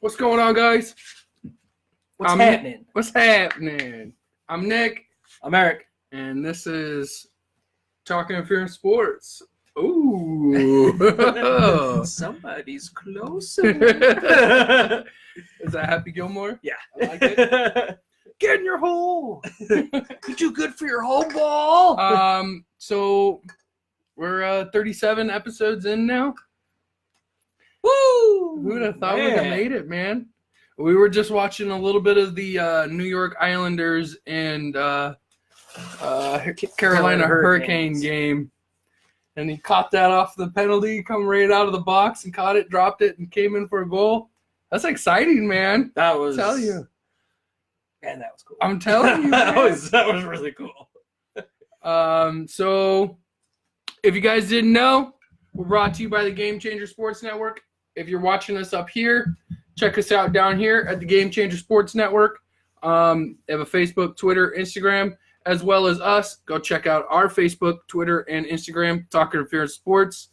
What's going on, guys? What's happening? What's happening? I'm Nick. I'm Eric. And this is Talkin Sports. Ooh. Somebody's closer. Is that Happy Gilmore? Yeah. I like it. Get in your hole. You do good for your whole ball. So we're 37 episodes in now. Woo! Who would have thought we'd have made it, man? We were just watching a little bit of the New York Islanders and Carolina Hurricane game. And he caught that off the penalty, come right out of the box and caught it, dropped it, and came in for a goal. That's exciting, man. That was. I tell you. Man, that was cool. I'm telling you. that was really cool. So, if you guys didn't know, we're brought to you by the Game Changer Sports Network. If you're watching us up here, check us out down here at the Game Changer Sports Network. They have a Facebook, Twitter, Instagram, as well as us. Go check out our Facebook, Twitter, and Instagram, Talkin Sports.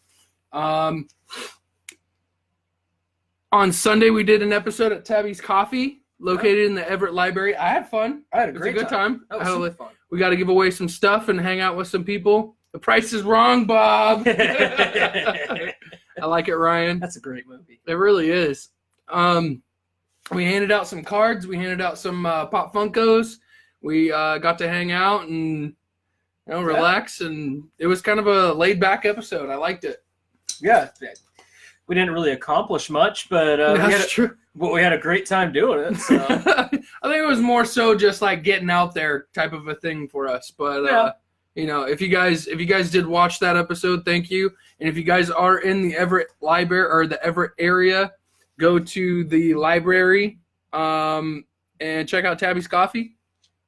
On Sunday, we did an episode at Tabby's Coffee, located in the Everett Library. I had fun. I had a good time. That was super fun. We got to give away some stuff and hang out with some people. The price is wrong, Bob. I like it, Ryan. That's a great movie. It really is. We handed out some cards. We handed out some Pop Funkos. We got to hang out and relax, and it was kind of a laid-back episode. I liked it. Yeah. We didn't really accomplish much, but true. But we had a great time doing it. So. I think it was more so just like getting out there type of a thing for us. But if you guys did watch that episode, thank you. And if you guys are in the Everett Library or the Everett area, go to the library and check out Tabby's Coffee.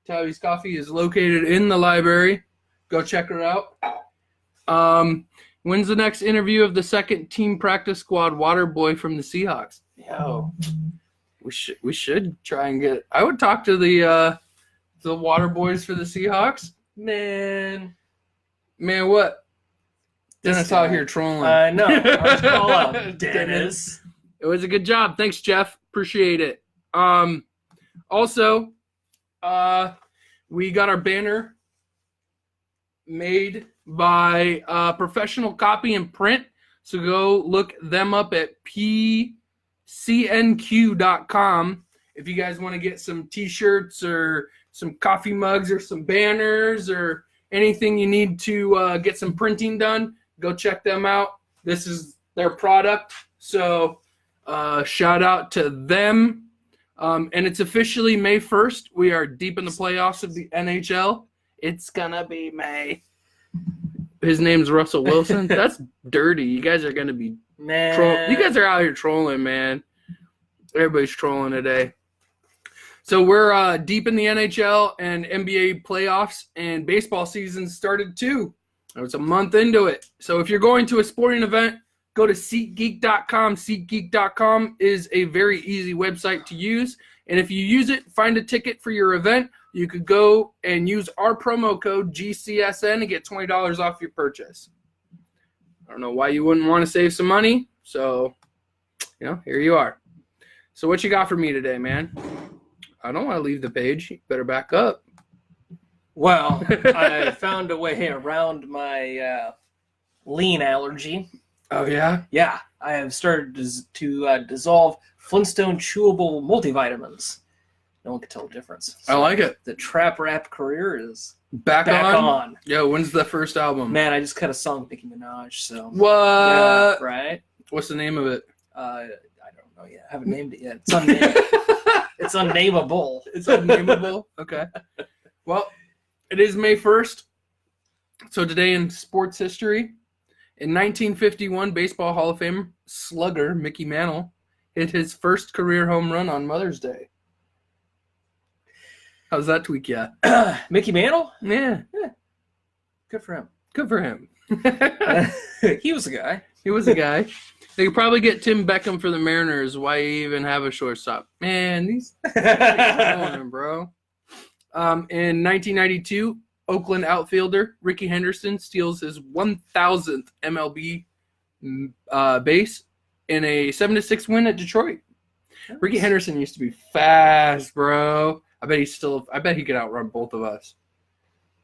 Tabby's Coffee is located in the library. Go check her out. When's the next interview of the second team practice squad water boy from the Seahawks? Yo, we should try and get. I would talk to the water boys for the Seahawks. Man, what? Dennis out here trolling. I know. I was call out Dennis. It was a good job. Thanks, Jeff. Appreciate it. Also, we got our banner made by Professional Copy and Print. So go look them up at pcnq.com if you guys want to get some t-shirts or some coffee mugs or some banners or anything you need to get some printing done. Go check them out. This is their product. So shout out to them. And it's officially May 1st. We are deep in the playoffs of the NHL. It's going to be May. His name's Russell Wilson. That's dirty. You guys are going to be you guys are out here trolling, man. Everybody's trolling today. So we're deep in the NHL and NBA playoffs, and baseball season started too. It's a month into it. So if you're going to a sporting event, go to SeatGeek.com. SeatGeek.com is a very easy website to use. And if you use it, find a ticket for your event, you could go and use our promo code GCSN and get $20 off your purchase. I don't know why you wouldn't want to save some money. So, here you are. So what you got for me today, man? I don't want to leave the page. You better back up. Well, I found a way around my lean allergy. Oh, yeah? Yeah. I have started to dissolve Flintstone chewable multivitamins. No one can tell the difference. So I like it. The trap rap career is back on. Yeah, when's the first album? Man, I just cut a song with Nicki Minaj. So what? Yeah, right? What's the name of it? I don't know yet. I haven't named it yet. It's unnamed. It's unnameable. It's unnameable? Okay. Well, it is May 1st. So today in sports history, in 1951, Baseball Hall of Fame slugger Mickey Mantle hit his first career home run on Mother's Day. How's that tweak you? Mickey Mantle? Yeah. Good for him. Good for him. He was a guy. He was a guy. They could probably get Tim Beckham for the Mariners. Why even have a shortstop? Man, these going, bro. In 1992, Oakland outfielder Ricky Henderson steals his 1,000th MLB base in a 7-6 win at Detroit. Ricky Henderson used to be fast, bro. I bet he could outrun both of us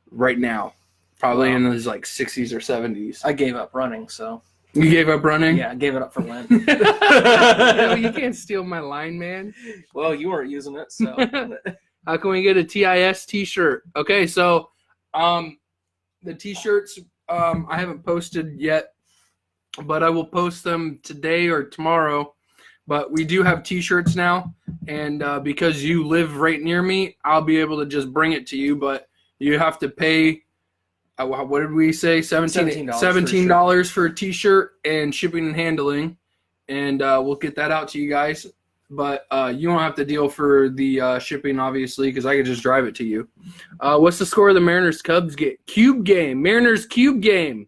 right now. Probably in his like 60s or 70s. I gave up running, so. You gave up running? Yeah, I gave it up for Lent. No, you can't steal my line, man. Well, you weren't using it, so. How can we get a TIS t-shirt? Okay, so the t-shirts I haven't posted yet, but I will post them today or tomorrow. But we do have t-shirts now, and because you live right near me, I'll be able to just bring it to you, but you have to pay what did we say? $17 for a t-shirt and shipping and handling, and we'll get that out to you guys. But you don't have to deal for the shipping, obviously, because I can just drive it to you. What's the score of the Mariners-Cubs cube game? Mariners cube game.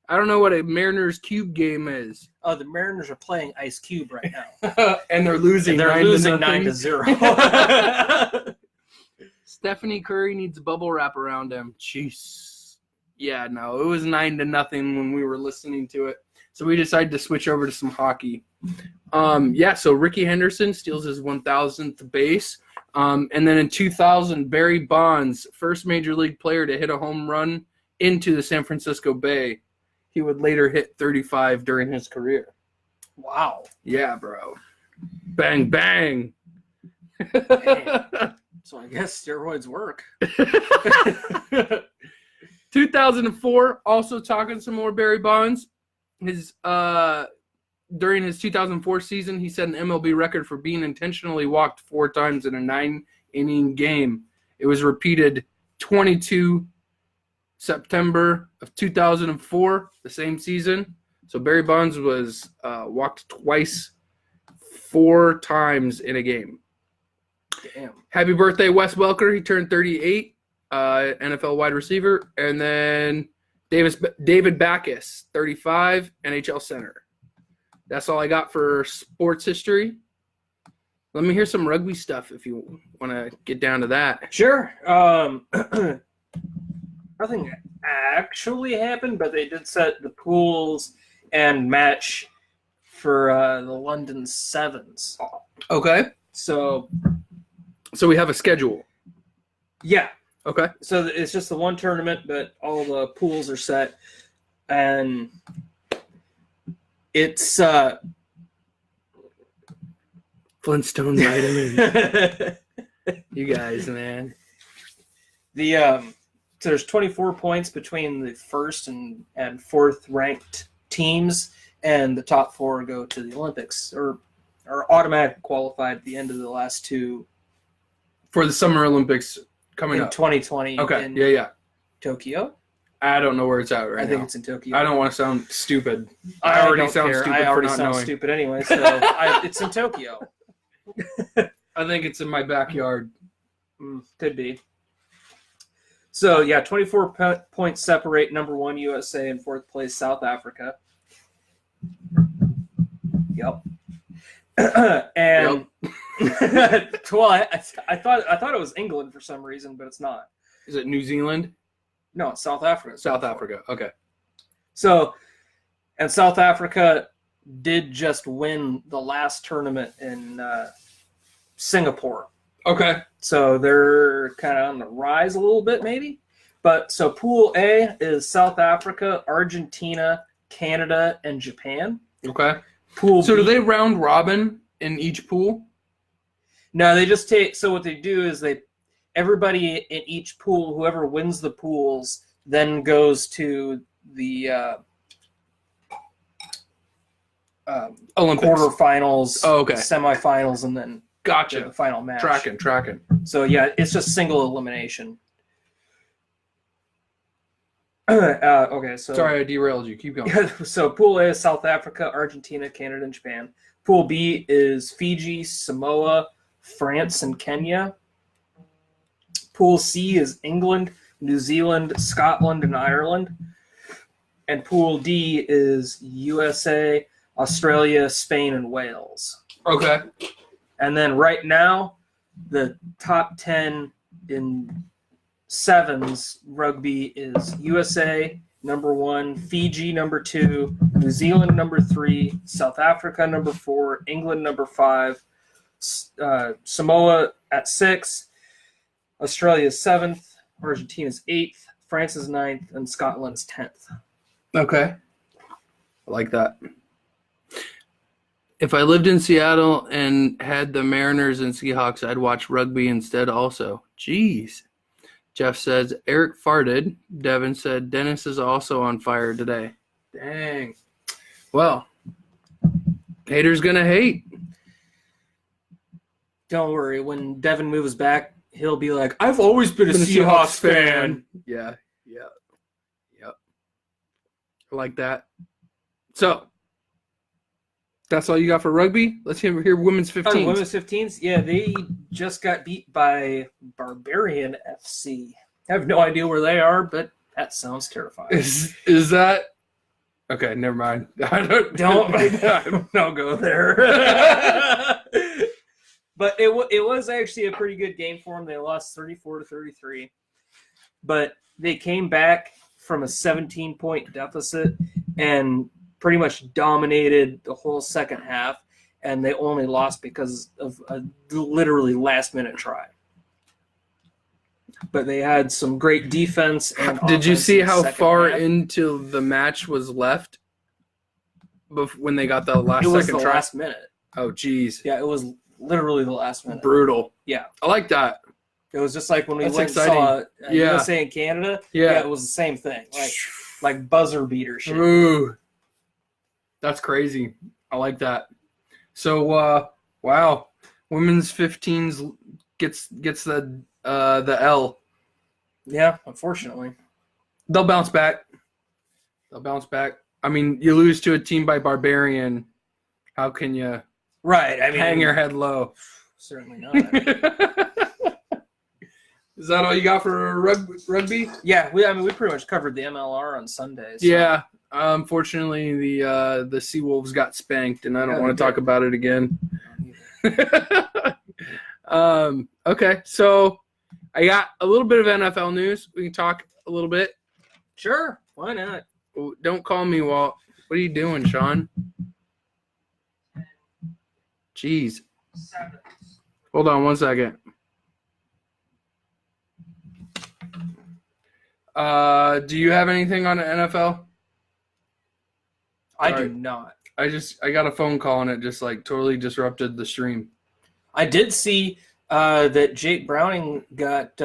I don't know what a Mariners cube game is. Oh, the Mariners are playing Ice Cube right now. And they're losing. They're losing 9-0. Stephanie Curry needs bubble wrap around him. Jeez. Yeah, no, it was 9-0 when we were listening to it. So we decided to switch over to some hockey. So Ricky Henderson steals his 1,000th base. And then in 2000, Barry Bonds, first major league player to hit a home run into the San Francisco Bay. He would later hit 35 during his career. Wow. Yeah, bro. Bang, bang. So I guess steroids work. 2004, also talking some more Barry Bonds. During his 2004 season, he set an MLB record for being intentionally walked 4 times in a 9-inning game. It was repeated 22 September of 2004, the same season. So Barry Bonds was walked twice, 4 times in a game. Damn. Happy birthday, Wes Welker. He turned 38, NFL wide receiver. And then David Backus, 35, NHL center. That's all I got for sports history. Let me hear some rugby stuff if you want to get down to that. Sure. Nothing actually happened, but they did set the pools and match for the London Sevens. Okay. So we have a schedule. Yeah. Okay. So it's just the one tournament, but all the pools are set. And it's Flintstone vitamin. You guys, man. So there's 24 points between the first and 4th ranked teams, and the top 4 go to the Olympics or are automatically qualified at the end of the last 2 for the Summer Olympics coming in up. 2020. Okay. Yeah. Tokyo. I don't know where it's at right now. I think it's in Tokyo. I don't want to sound stupid. I already sound stupid. I already for not sound knowing. stupid anyway. So it's in Tokyo. I think it's in my backyard. Could be. So, 24 points separate number 1 USA and 4th place South Africa. Yep. And well, I thought it was England for some reason, but it's not. Is it New Zealand? No, it's South Africa. South Africa. Okay. So, and South Africa did just win the last tournament in Singapore. Okay. So they're kind of on the rise a little bit, maybe. But so Pool A is South Africa, Argentina, Canada, and Japan. Okay. Pool So B, do they round robin in each pool? No, they just take. So what they do is everybody in each pool, whoever wins the pools, then goes to the Olympics. quarterfinals, okay. semifinals, and then Gotcha. the final match. Tracking. So it's just single elimination. Okay, so Sorry, I derailed you. Keep going. so Pool A is South Africa, Argentina, Canada, and Japan. Pool B is Fiji, Samoa, France, and Kenya. Pool C is England, New Zealand, Scotland, and Ireland. And Pool D is USA, Australia, Spain, and Wales. Okay. And then right now, the top 10 in sevens rugby is USA number 1, Fiji number 2, New Zealand number 3, South Africa number 4, England number 5, Samoa at 6, Australia is 7th, Argentina is 8th, France is 9th, and Scotland is 10th. Okay. I like that. If I lived in Seattle and had the Mariners and Seahawks, I'd watch rugby instead also. Jeez. Jeff says, Eric farted. Devin said, Dennis is also on fire today. Dang. Well, haters gonna hate. Don't worry. When Devin moves back, he'll be like, I've always been a Seahawks fan. Yeah. I like that. So, that's all you got for rugby? Let's hear women's 15s. Women's 15s? Yeah, they just got beat by Barbarian FC. I have no idea where they are, but that sounds terrifying. Is that... Okay, never mind. Don't go there. But it was actually a pretty good game for them. They lost 34-33. But they came back from a 17-point deficit and pretty much dominated the whole second half, and they only lost because of a literally last-minute try. But they had some great defense. And did you see how far half. into the match was left when they got the last second try? It was the last minute. Oh, geez. Yeah, it was literally the last minute. Brutal. Yeah. I like that. It was just like when we That's went exciting. and saw USA and Canada. Yeah. It was the same thing. Like buzzer beater shit. Ooh. That's crazy. I like that. So, wow. Women's 15s gets the L. Yeah, unfortunately. They'll bounce back. I mean, you lose to a team by Barbarian. How can you hang your head low? Certainly not. Is that all you got for rugby? Yeah, we pretty much covered the MLR on Sundays. So. Yeah. Unfortunately, the Seawolves got spanked, and I don't want to talk about it again. Okay, so I got a little bit of NFL news. We can talk a little bit. Sure, why not? Don't call me, Walt. What are you doing, Sean? Jeez. 7. Hold on one second. Do you have anything on the NFL? I do not. I got a phone call and it just like totally disrupted the stream. I did see that Jake Browning got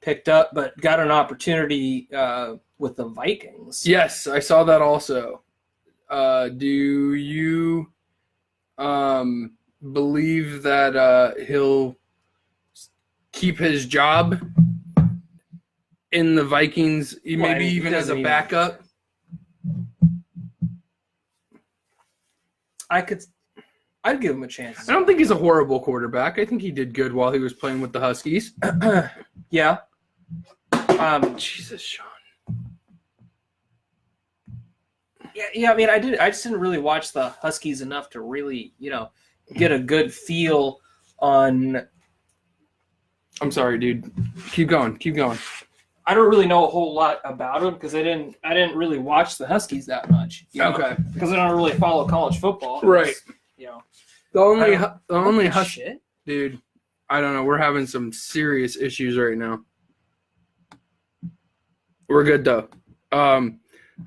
picked up, but got an opportunity with the Vikings. Yes, I saw that also. Do you believe that he'll keep his job in the Vikings, maybe even as a backup? I'd give him a chance. I don't think he's a horrible quarterback. I think he did good while he was playing with the Huskies. Yeah. Jesus, Sean. Yeah. I mean, I just didn't really watch the Huskies enough to really, get a good feel on. I'm sorry, dude. Keep going. I don't really know a whole lot about them because I didn't really watch the Huskies that much. Okay. Because I don't really follow college football. Right. The only shit. Dude, I don't know. We're having some serious issues right now. We're good though.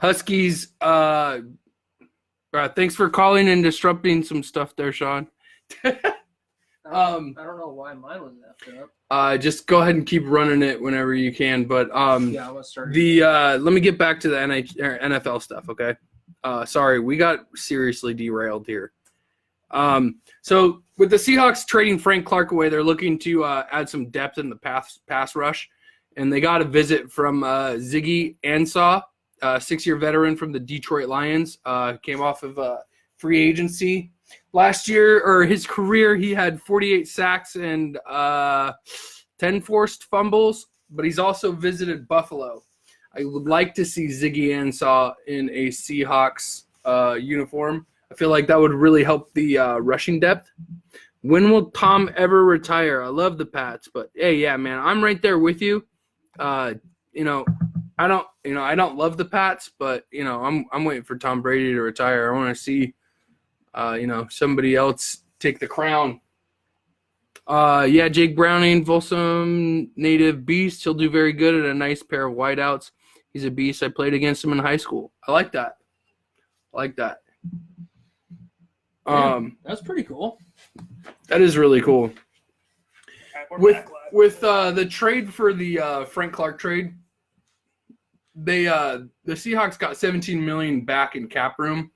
Huskies. Thanks for calling and disrupting some stuff there, Sean. I don't know why mine was effed up. Just go ahead and keep running it whenever you can. But I'm gonna start. Let me get back to the NFL stuff. Okay. Sorry, we got seriously derailed here. So with the Seahawks trading Frank Clark away, they're looking to add some depth in the pass rush, and they got a visit from Ziggy Ansah, 6-year veteran from the Detroit Lions. Came off of free agency last year, or his career. He had 48 sacks and 10 forced fumbles, but he's also visited Buffalo. I would like to see Ziggy Ansah in a Seahawks uniform. I feel like that would really help the rushing depth. When will Tom ever retire? I love the Pats, but hey, yeah, man, I'm right there with you. I don't love the Pats, but I'm waiting for Tom Brady to retire. I want to see somebody else take the crown. Yeah, Jake Browning, Folsom native beast. He'll do very good at a nice pair of wideouts. He's a beast. I played against him in high school. I like that. That's pretty cool. That is really cool. With the trade for the Frank Clark trade, the Seahawks got $17 million back in cap room,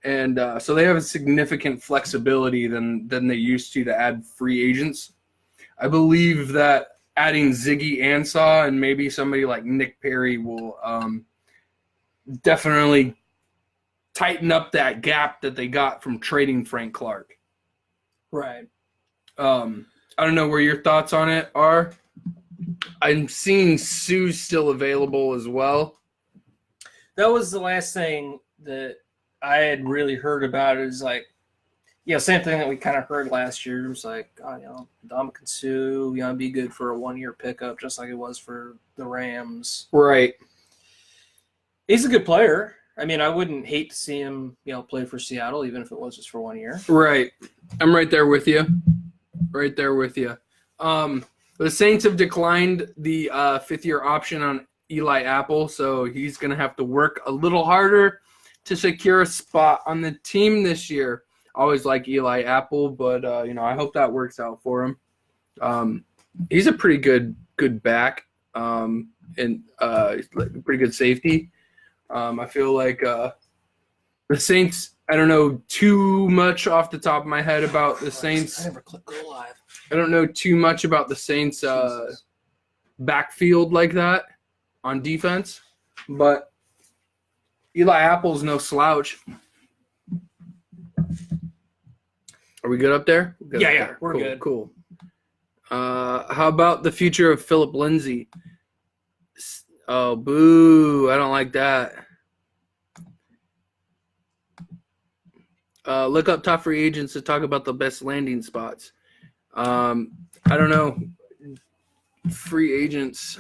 and so they have a significant flexibility than they used to add free agents. I believe that adding Ziggy Ansah and maybe somebody like Nick Perry will definitely tighten up that gap that they got from trading Frank Clark. Right. I don't know where your thoughts on it are. I'm seeing Sue's still available as well. That was the last thing that I had really heard about. Is like, same thing that we kind of heard last year. It was like, Ndamukong Suh, be good for a 1-year pickup, just like it was for the Rams. Right. He's a good player. I mean, I wouldn't hate to see him, play for Seattle, even if it was just for 1 year. Right. I'm right there with you. The Saints have declined the 5th-year option on Eli Apple, so he's going to have to work a little harder to secure a spot on the team this year. I always like Eli Apple, but I hope that works out for him. He's a pretty good back and pretty good safety. I feel like the Saints. I don't know too much off the top of my head about the Saints. I never clicked go live. I don't know too much about the Saints backfield like that on defense, but Eli Apple's no slouch. Are we good up there? We're good. Cool. How about the future of Philip Lindsay? Oh, boo! I don't like that. Look up top free agents to talk about the best landing spots. I don't know. Free agents.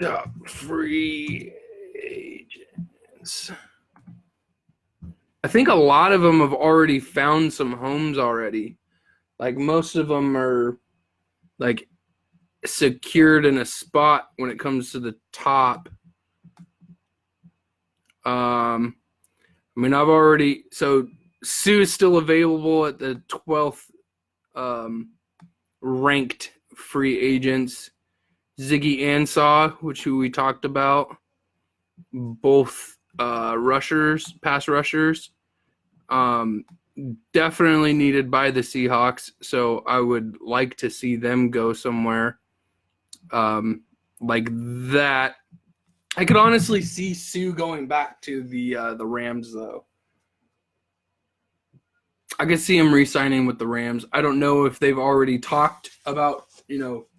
Top free agents. I think a lot of them have already found some homes already. Like most of them are like secured in a spot when it comes to the top. So Sue is still available at the 12th ranked free agents. Ziggy Ansah, who we talked about, both pass rushers, definitely needed by the Seahawks. So I would like to see them go somewhere like that. I could honestly see Sue going back to the Rams, though. I could see him re-signing with the Rams. I don't know if they've already talked about,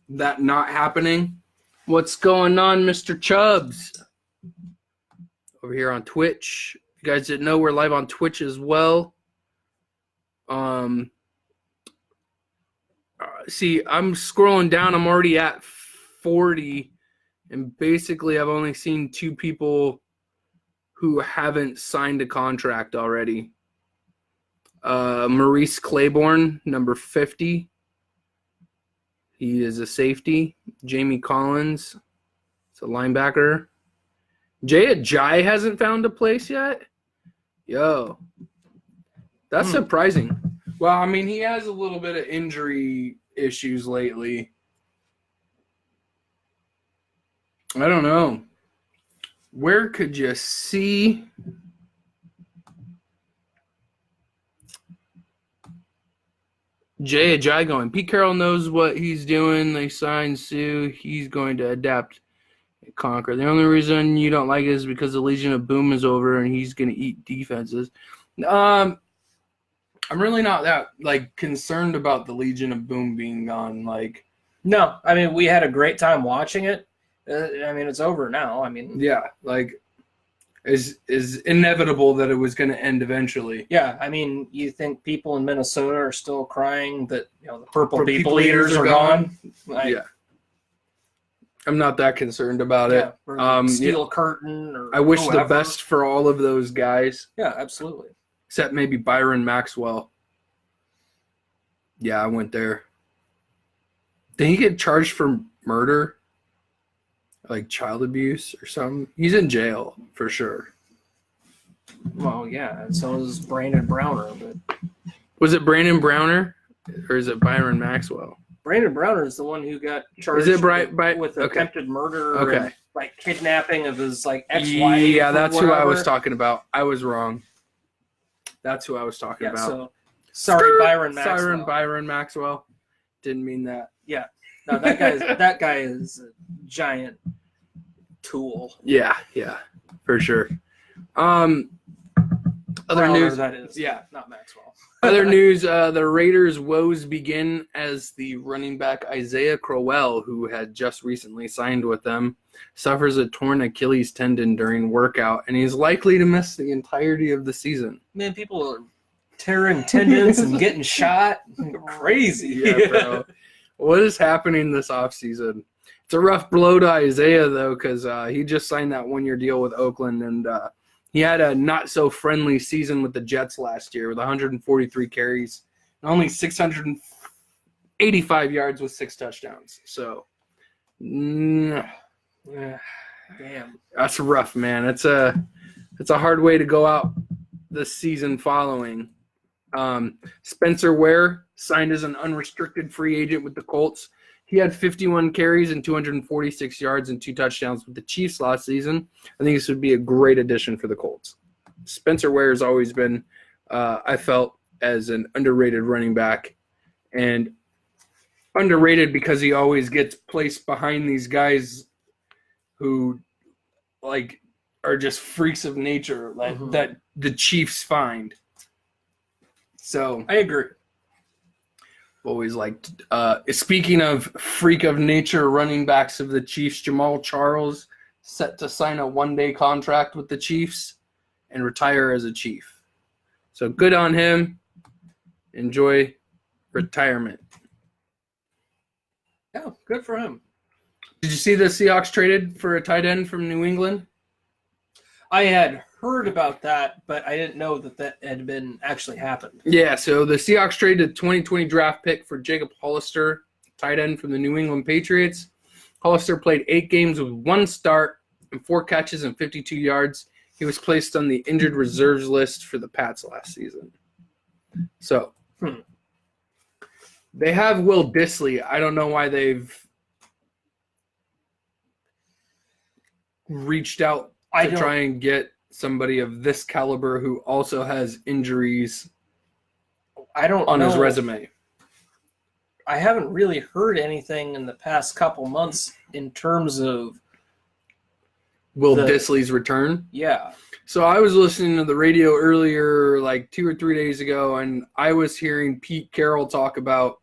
that not happening. What's going on, Mr. Chubbs? Over here on Twitch. If you guys didn't know, we're live on Twitch as well. See, I'm scrolling down. I'm already at 40. And basically, I've only seen 2 people who haven't signed a contract already. Maurice Claiborne, number 50. He is a safety. Jamie Collins, it's a linebacker. Jay Ajayi hasn't found a place yet? Yo, that's surprising. Well, I mean, he has a little bit of injury issues lately. I don't know. Where could you see Jay Ajayi going? Pete Carroll knows what he's doing. They signed Sue. He's going to adapt and conquer. The only reason you don't like it is because the Legion of Boom is over and he's going to eat defenses. I'm really not that concerned about the Legion of Boom being gone. No, I mean, we had a great time watching it. It's over now. Yeah, is inevitable that it was going to end eventually. Yeah, you think people in Minnesota are still crying that the purple people eaters are gone? Yeah. I'm not that concerned about it. Or Steel Curtain or I wish whoever. the best for all of those guys. Yeah, absolutely. Except maybe Byron Maxwell. Yeah, I went there. Did he get charged for murder? Like child abuse or something? He's in jail for sure. Well, yeah, and so is Brandon Browner. But Was it Brandon Browner or is it Byron Maxwell? Brandon Browner is the one who got charged with attempted murder and like kidnapping of his like ex-wife. Yeah, that's who I was talking about. I was wrong. That's who I was talking about. So, sorry, Byron Maxwell. Byron Maxwell. Didn't mean that. Yeah. No, that guy is a giant tool. Yeah, for sure. Other news. That is. Yeah, not Maxwell. Other news, the Raiders' woes begin as the running back Isaiah Crowell, who had just recently signed with them, suffers a torn Achilles tendon during workout, and he's likely to miss the entirety of the season. Man, people are tearing tendons and getting shot. Crazy. Yeah, bro. What is happening this offseason? It's a rough blow to Isaiah, though, because he just signed that one-year deal with Oakland, and he had a not-so-friendly season with the Jets last year with 143 carries and only 685 yards with 6 touchdowns. So, damn, that's rough, man. It's a hard way to go out the season following. Spencer Ware signed as an unrestricted free agent with the Colts. He had 51 carries and 246 yards and 2 touchdowns with the Chiefs last season. I think this would be a great addition for the Colts. Spencer Ware has always been, I felt, as an underrated running back, and underrated because he always gets placed behind these guys who like are just freaks of nature that the Chiefs find. So I agree. Always liked. Speaking of freak of nature running backs of the Chiefs, Jamal Charles set to sign a one-day contract with the Chiefs and retire as a Chief. So good on him. Enjoy retirement. Yeah, good for him. Did you see the Seahawks traded for a tight end from New England? I had heard about that, but I didn't know that had been actually happened. Yeah, so the Seahawks traded a 2020 draft pick for Jacob Hollister, tight end from the New England Patriots. Hollister played 8 games with 1 start and 4 catches and 52 yards. He was placed on the injured reserves list for the Pats last season. So, they have Will Dissly. I don't know why they've reached out to try and get somebody of this caliber who also has injuries on his resume. I haven't really heard anything in the past couple months in terms of Will Dissly's return. Yeah. So I was listening to the radio earlier, like 2 or 3 days ago, and I was hearing Pete Carroll talk about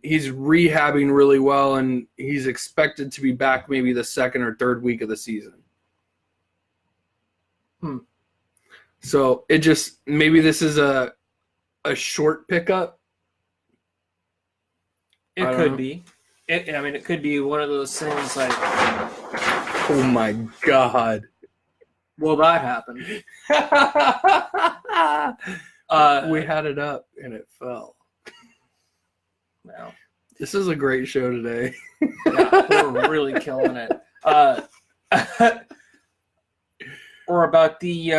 he's rehabbing really well, and he's expected to be back maybe the 2nd or 3rd week of the season. So it just maybe this is a short pickup. It could be. It could be one of those things like, oh my God, will that happen? We had it up and it fell. Wow, this is a great show today. Yeah, we're really killing it. Or about the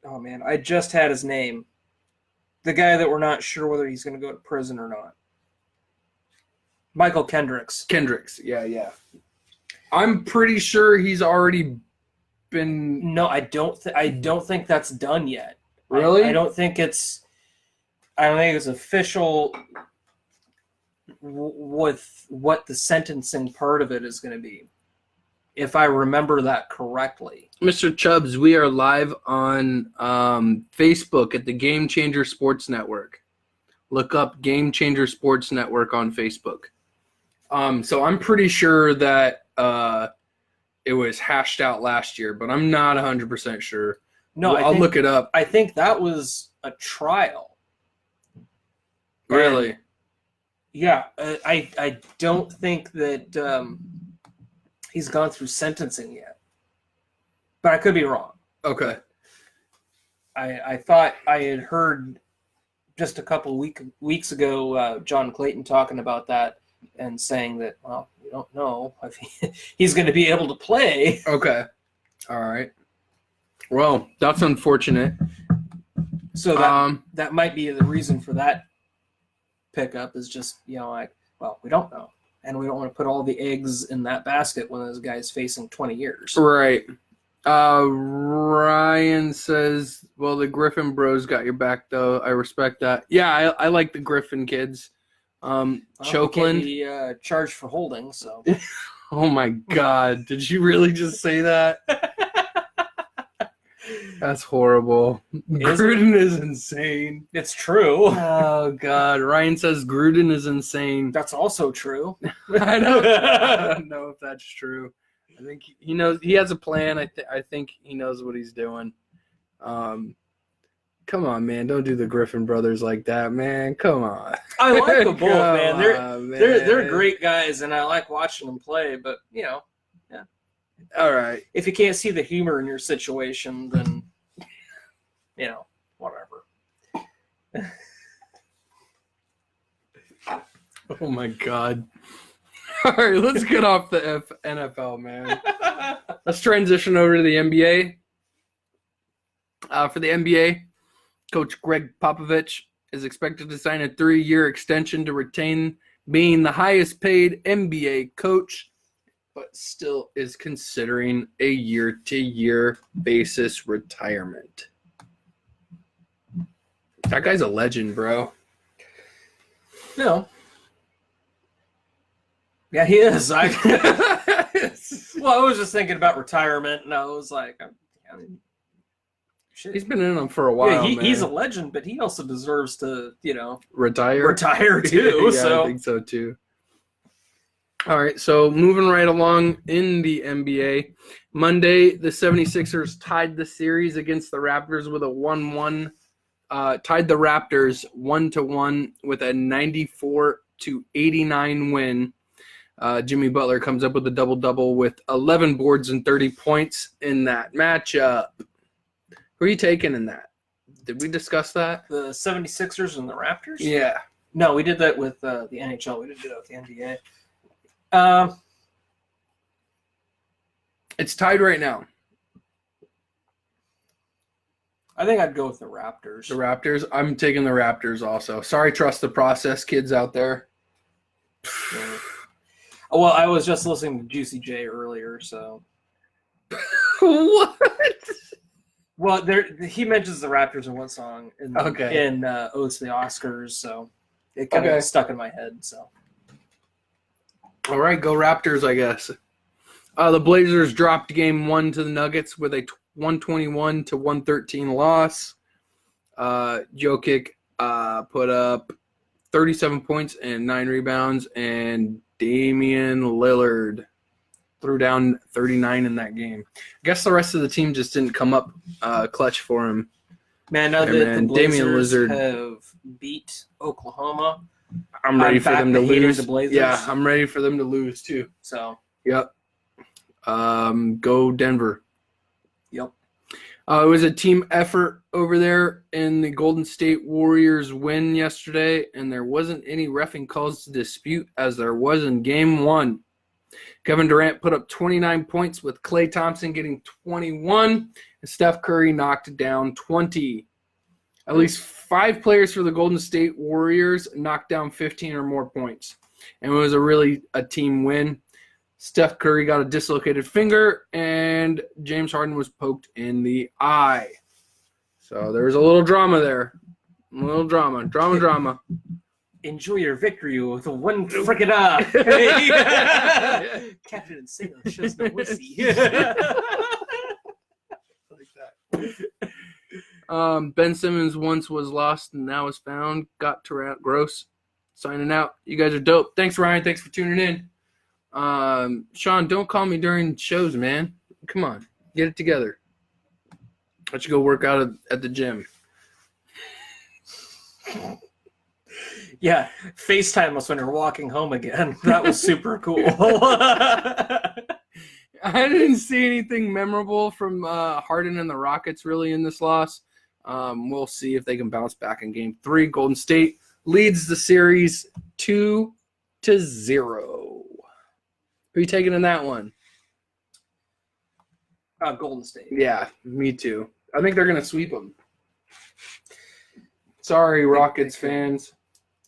oh man, I just had his name. The guy that we're not sure whether he's going to go to prison or not. Michael Kendricks. Yeah. I'm pretty sure he's already been. No, I don't think that's done yet. Really? I don't think it's official with what the sentencing part of it is going to be, if I remember that correctly. Mr. Chubbs, we are live on Facebook at the Game Changer Sports Network. Look up Game Changer Sports Network on Facebook. So I'm pretty sure that it was hashed out last year, but I'm not 100% sure. No, I'll look it up. I think that was a trial. Really? Yeah, I don't think that he's gone through sentencing yet. But I could be wrong. Okay. I thought I had heard just a couple weeks ago John Clayton talking about that and saying that, well, we don't know if he's going to be able to play. Okay. All right. Well, that's unfortunate. So that might be the reason for that pickup is just, we don't know. And we don't want to put all the eggs in that basket when this guy's facing 20 years. Right. Ryan says, well, the Griffin bros got your back, though. I respect that. Yeah, I like the Griffin kids. Chokeland. He charged for holding, so. Oh, my God. Did you really just say that? That's horrible. Gruden is insane. It's true. Oh, God. Ryan says Gruden is insane. That's also true. I don't know if that's true. I think he knows. He has a plan. I think he knows what he's doing. Come on, man. Don't do the Griffin brothers like that, man. Come on. I like them both, man. They're great guys, and I like watching them play, but, yeah. All right. If you can't see the humor in your situation, then, whatever. Oh, my God. All right, let's get off the NFL, man. Let's transition over to the NBA. For the NBA, Coach Greg Popovich is expected to sign a 3-year extension to retain being the highest paid NBA coach, but still is considering a year-to-year basis retirement. That guy's a legend, bro. No. Yeah, he is. I was just thinking about retirement, and I was like, shit. He's been in them for a while. Yeah, he's a legend, but he also deserves to, retire too. Yeah, so I think so too. All right, so moving right along in the NBA, Monday the 76ers tied the series against the Raptors with a 1-1. Tied the Raptors 1-1 with a 94-89 win. Jimmy Butler comes up with a double-double with 11 boards and 30 points in that matchup. Who are you taking in that? Did we discuss that? The 76ers and the Raptors? Yeah. No, we did that with the NHL. We didn't do that with the NBA. It's tied right now. I think I'd go with the Raptors. The Raptors? I'm taking the Raptors also. Sorry, trust the process, kids out there. Yeah. Well, I was just listening to Juicy J earlier, so. What? Well, he mentions the Raptors in one song in Odes to the Oscars, so it kind of stuck in my head. So, all right, go Raptors, I guess. The Blazers dropped Game 1 to the Nuggets with a 121-113 loss. Jokic put up 37 points and 9 rebounds, and Damian Lillard threw down 39 in that game. I guess the rest of the team just didn't come up clutch for him. Man, now that the Blazers have beat Oklahoma, I'm ready for them to lose. The Blazers. Yeah, I'm ready for them to lose too. So, yep. Go Denver. Yep. It was a team effort over there in the Golden State Warriors win yesterday, and there wasn't any reffing calls to dispute as there was in Game 1. Kevin Durant put up 29 points with Klay Thompson getting 21, and Steph Curry knocked down 20. At least 5 players for the Golden State Warriors knocked down 15 or more points, and it was a team win. Steph Curry got a dislocated finger, and James Harden was poked in the eye. So there was a little drama there. A little drama. Drama. Enjoy your victory with one frickin' eye. Captain and Sailor shows no mercy. Like that. Ben Simmons once was lost and now is found. Got Durant. Gross. Signing out. You guys are dope. Thanks, Ryan. Thanks for tuning in. Sean, don't call me during shows, man. Come on, get it together. Let you go work out at the gym. Yeah, FaceTime us when you're walking home again. That was super cool. I didn't see anything memorable from Harden and the Rockets really in this loss. We'll see if they can bounce back in Game 3. Golden State leads the series 2-0. Who are you taking in that one? Golden State. Yeah, me too. I think they're going to sweep them. Sorry, Rockets fans.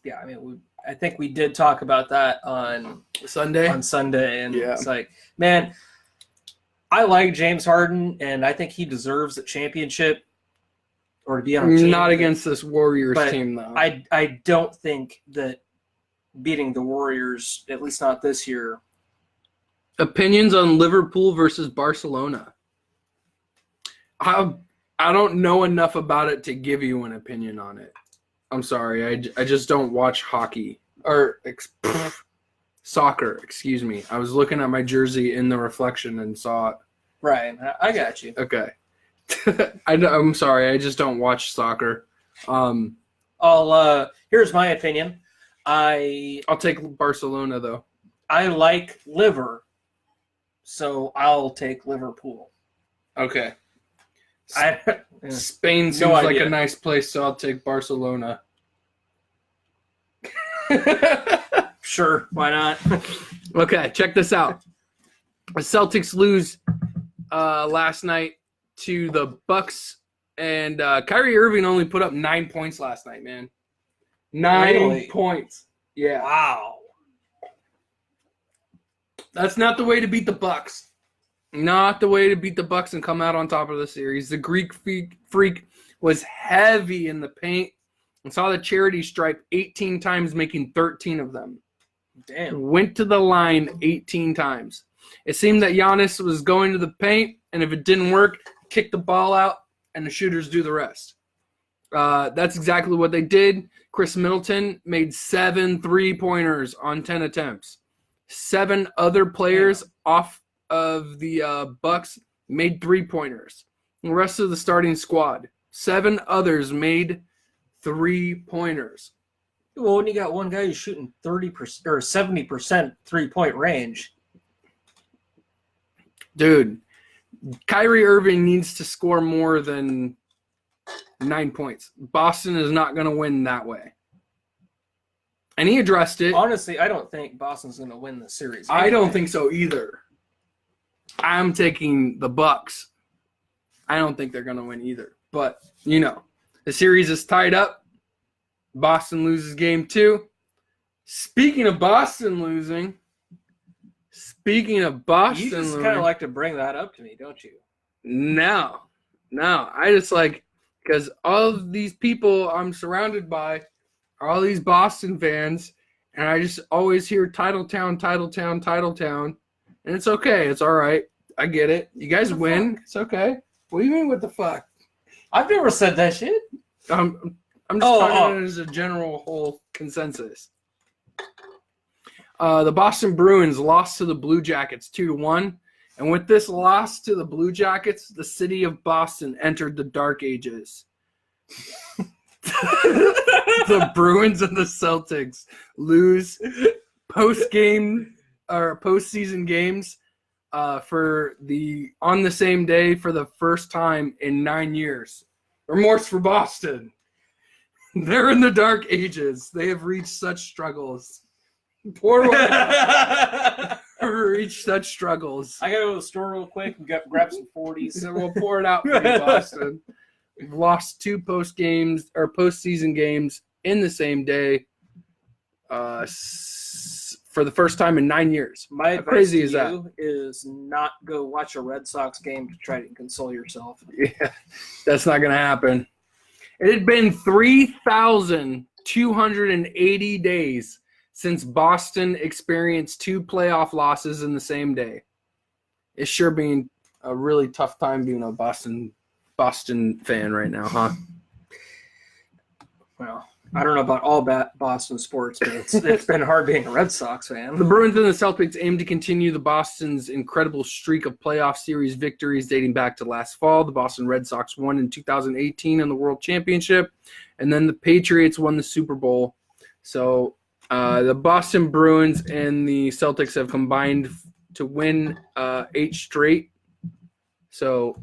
Yeah, I mean, I think we did talk about that on Sunday, and It's like, man, I like James Harden, and I think he deserves a championship or to be on a team. Not against this Warriors team, though. I don't think that beating the Warriors, at least not this year. Opinions on Liverpool versus Barcelona. I don't know enough about it to give you an opinion on it. I'm sorry. I just don't watch hockey or soccer. Excuse me. I was looking at my jersey in the reflection and saw it. Right. I got you. Okay. I'm sorry. I just don't watch soccer. Here's my opinion. I'll take Barcelona though. I like liver, so I'll take Liverpool. Okay. Spain seems like a nice place, so I'll take Barcelona. Sure, why not? Okay, check this out. The Celtics lose last night to the Bucks, and Kyrie Irving only put up 9 points last night, man. 9 points. Yeah. Wow. That's not the way to beat the Bucks. Not the way to beat the Bucks and come out on top of the series. The Greek freak was heavy in the paint and saw the charity stripe 18 times, making 13 of them. Damn. Went to the line 18 times. It seemed that Giannis was going to the paint, and if it didn't work, kick the ball out, and the shooters do the rest. That's exactly what they did. Chris Middleton made 7 3-pointers on 10 attempts. 7 other players off of the Bucks made 3-pointers. The rest of the starting squad, 7 others made 3-pointers. Well, when you got one guy who's shooting 30% or 70% 3-point range, dude, Kyrie Irving needs to score more than 9 points. Boston is not going to win that way. And he addressed it. Honestly, I don't think Boston's going to win the series. I don't think so either. I'm taking the Bucks. I don't think they're going to win either. But, the series is tied up. Boston loses game 2. Speaking of Boston losing. You just kind of like to bring that up to me, don't you? No. I just because all of these people I'm surrounded by are all these Boston fans, and I just always hear Titletown, Titletown, Titletown. And it's okay. It's all right. I get it. You guys win. It's okay. What do you mean, what the fuck? I've never said that shit. I'm just talking about it as a general whole consensus. The Boston Bruins lost to the Blue Jackets 2-1. And with this loss to the Blue Jackets, the city of Boston entered the Dark Ages. The Bruins and the Celtics lose postseason games on the same day for the first time in 9 years. Remorse for Boston. They're in the Dark Ages. They have reached such struggles. Poor one. Reached such struggles. I gotta go to the store real quick and grab some 40s. We'll pour it out for you, Boston. We've lost 2 postseason games in the same day for the first time in 9 years. My advice to you is not go watch a Red Sox game to try to console yourself. Yeah, that's not going to happen. It had been 3,280 days since Boston experienced 2 playoff losses in the same day. It's sure been a really tough time being a Boston fan right now, huh? Well, I don't know about all Boston sports, but it's been hard being a Red Sox fan. The Bruins and the Celtics aim to continue the Boston's incredible streak of playoff series victories dating back to last fall. The Boston Red Sox won in 2018 in the World Championship, and then the Patriots won the Super Bowl. So the Boston Bruins and the Celtics have combined to win 8 straight. So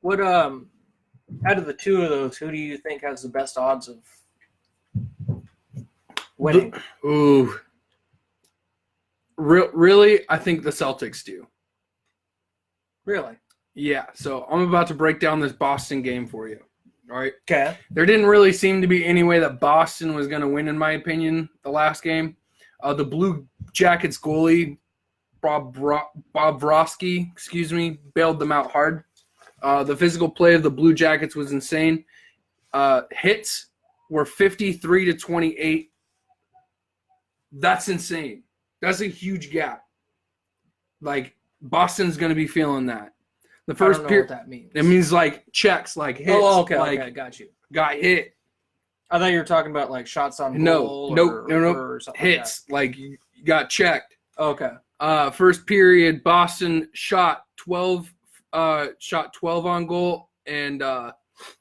What out of the two of those, who do you think has the best odds of winning? Really, I think the Celtics do. Really? Yeah. So I'm about to break down this Boston game for you. All right. Okay. There didn't really seem to be any way that Boston was going to win, in my opinion, the last game. The Blue Jackets goalie, Bob Brosky, bailed them out hard. The physical play of the Blue Jackets was insane. Hits were 53 to 28. That's insane. That's a huge gap. Like, Boston's going to be feeling that. The first I don't know what that means. It means like checks, like hits. Oh, okay, like, okay, got you. Got hit. I thought you were talking about like shots on goal. No, or something hits. Like you got checked. Okay. First period, Boston shot 12 on goal, and the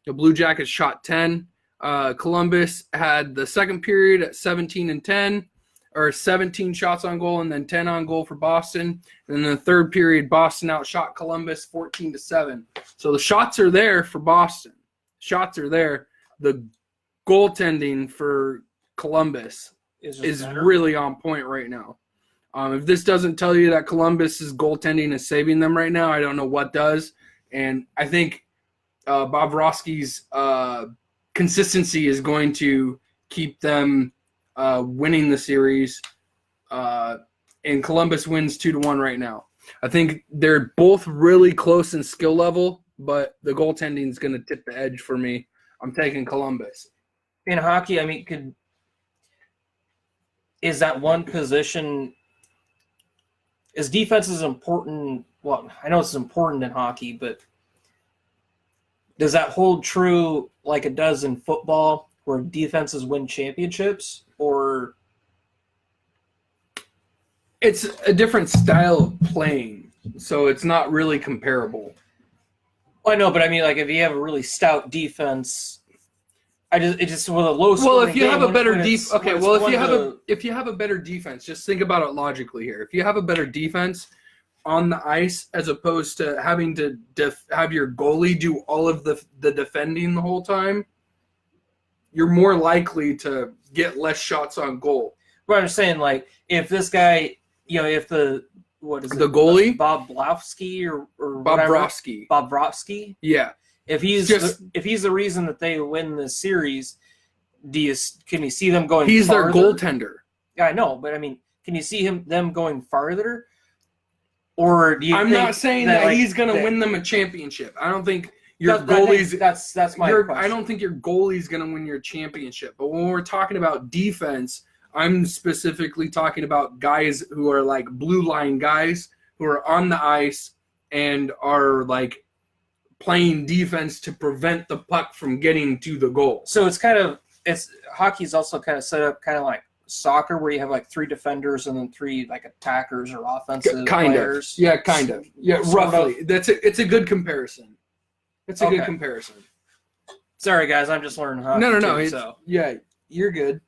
Blue Jackets shot 10. Columbus had the second period at 17 and 10, or 17 shots on goal and then 10 on goal for Boston. And then the third period, Boston outshot Columbus 14-7. So the shots are there for Boston. Shots are there. The goaltending for Columbus is really on point right now. If this doesn't tell you that Columbus's goaltending is saving them right now, I don't know what does. And I think Bob Roski's consistency is going to keep them winning the series. And Columbus wins 2-1 right now. I think they're both really close in skill level, but the goaltending is going to tip the edge for me. I'm taking Columbus. In hockey, I mean, is that one position? Is defense as important? Well, I know it's important in hockey, but does that hold true like it does in football, where defenses win championships, or it's a different style of playing, so it's not really comparable. I know, but I mean, like if you have a really stout defense, it just with a low. Well, if you have a better defense, okay. Well, if you have a better defense, just think about it logically here. If you have a better defense on the ice, as opposed to having to have your goalie do all of the defending the whole time, you're more likely to get less shots on goal. But I'm saying, like, if this guy, if the goalie, Bob Blofsky or Bob whatever, Brosky. Bob Brosky, yeah. If he's the reason that they win the series, can you see them going? He's farther? Their goaltender. Yeah, I know, but I mean, can you see them going farther? Or do you? I'm not saying that he's going to win them a championship. I don't think your goalie's. That's my question. I don't think your goalie's going to win your championship. But when we're talking about defense, I'm specifically talking about guys who are like blue line guys who are on the ice and are like playing defense to prevent the puck from getting to the goal. So hockey's also kind of set up kind of like soccer, where you have like 3 defenders and then 3 like attackers or offensive players. Yeah, kind of. Yeah, roughly. It's a good comparison. It's a good comparison. Sorry guys, I'm just learning hockey. No. Yeah, you're good.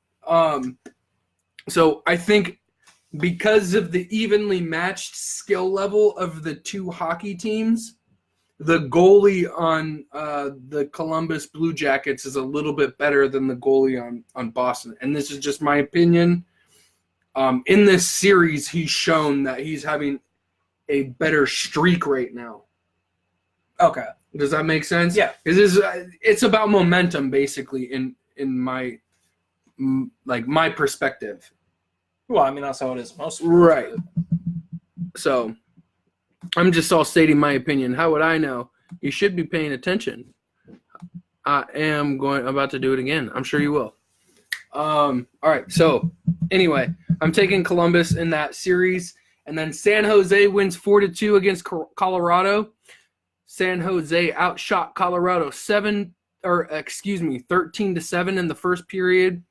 So I think because of the evenly matched skill level of the two hockey teams, the goalie on the Columbus Blue Jackets is a little bit better than the goalie on Boston. And this is just my opinion. In this series, he's shown that he's having a better streak right now. Okay. Does that make sense? Yeah. It's about momentum, basically, in my my perspective. Well, I mean, that's how it is most. Right. So I'm just all stating my opinion. How would I know? You should be paying attention. I'm about to do it again. I'm sure you will. All right. So anyway, I'm taking Columbus in that series, and then San Jose wins 4-2 against Colorado. San Jose outshot Colorado 13-7 in the first period,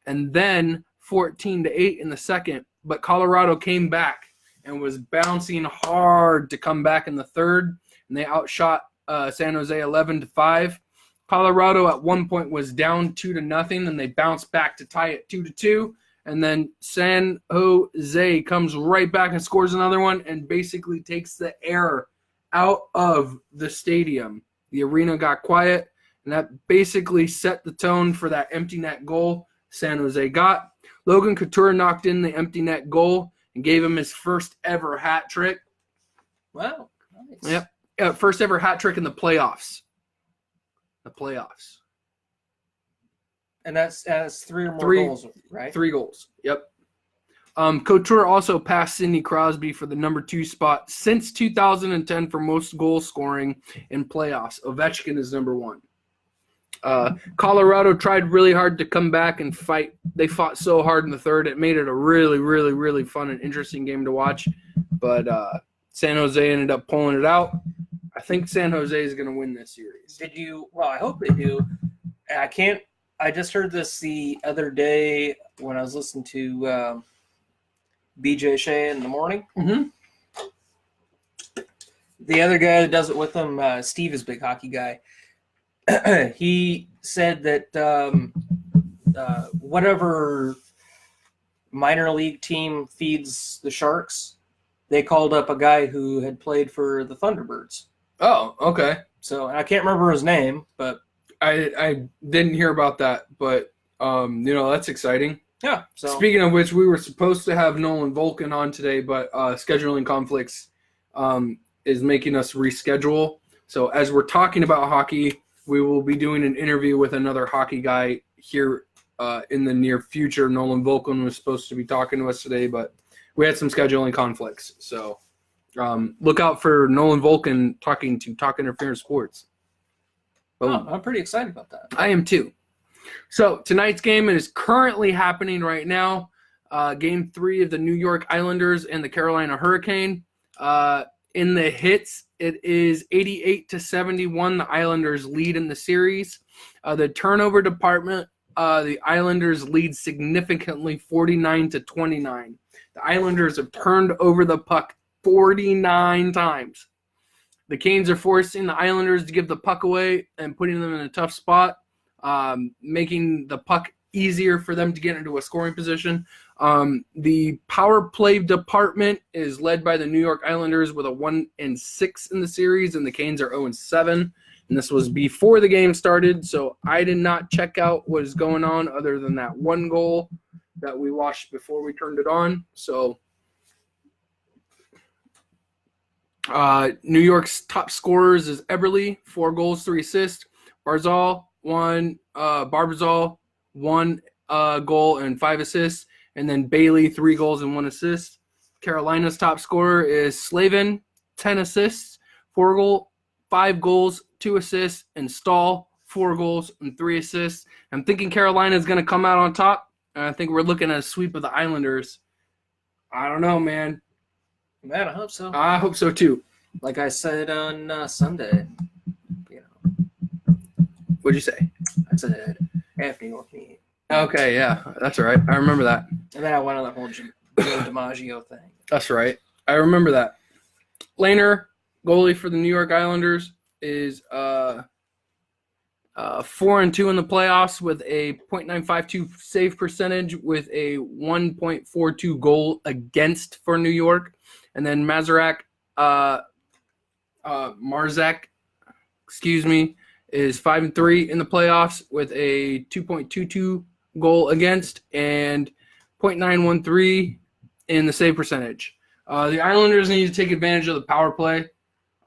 and then 14-8 in the second. But Colorado came back and was bouncing hard to come back in the third, and they outshot San Jose 11-5. Colorado at one point was down 2-0, and they bounced back to tie it 2-2, And then San Jose comes right back and scores another one and basically takes the air out of the stadium. The arena got quiet, and that basically set the tone for that empty net goal San Jose got. Logan Couture knocked in the empty net goal and gave him his first ever hat trick. Wow. Nice. Yep. First ever hat trick in the playoffs. And that's 3 or more goals, right? 3 goals. Yep. Couture also passed Sidney Crosby for the number 2 spot since 2010 for most goal scoring in playoffs. Ovechkin is number 1. Colorado tried really hard to come back and fight. They fought so hard in the third. It made it a really, really, really fun and interesting game to watch. But San Jose ended up pulling it out. I think San Jose is going to win this series. Well, I hope they do. I just heard this the other day when I was listening to BJ Shea in the morning. Mm-hmm. The other guy that does it with him, Steve is a big hockey guy. He said that whatever minor league team feeds the Sharks, they called up a guy who had played for the Thunderbirds. Oh, okay. So I can't remember his name, but I didn't hear about that, but that's exciting. Yeah. So speaking of which, we were supposed to have Nolan Volkin on today, but scheduling conflicts is making us reschedule. So as we're talking about hockey, we will be doing an interview with another hockey guy here in the near future. Nolan Volkin was supposed to be talking to us today, but we had some scheduling conflicts. So look out for Nolan Volkin talking to Talk Interference Sports. Oh, I'm pretty excited about that. I am too. So tonight's game is currently happening right now. Game 3 of the New York Islanders and the Carolina Hurricane. In the hits, it is 88-71. The Islanders lead in the series. The turnover department, the Islanders lead significantly, 49-29. The Islanders have turned over the puck 49 times. The Canes are forcing the Islanders to give the puck away and putting them in a tough spot, making the puck easier for them to get into a scoring position. The power play department is led by the New York Islanders with a 1-6 in the series, and the Canes are 0-7. And this was before the game started, so I did not check out what is going on other than that one goal that we watched before we turned it on. So New York's top scorers is Eberle, 4 goals, 3 assists. Barzal, 1 goal and 5 assists. And then Bailey, 3 goals and 1 assist. Carolina's top scorer is Slavin, 10 assists, 5 goals, 2 assists. And Stahl, 4 goals and 3 assists. I'm thinking Carolina's going to come out on top. And I think we're looking at a sweep of the Islanders. I don't know, man. Man, I hope so. I hope so, too. Like I said on Sunday, What'd you say? I said, F New York me. Okay, yeah, that's all right. I remember that. And then I went on the whole Joe DiMaggio thing. That's right. I remember that. Lehner, goalie for the New York Islanders, is 4-2 in the playoffs with a .952 save percentage with a 1.42 goal against for New York. And then Marzak, is 5-3 in the playoffs with a 2.22 goal against and .913 in the save percentage. The Islanders need to take advantage of the power play.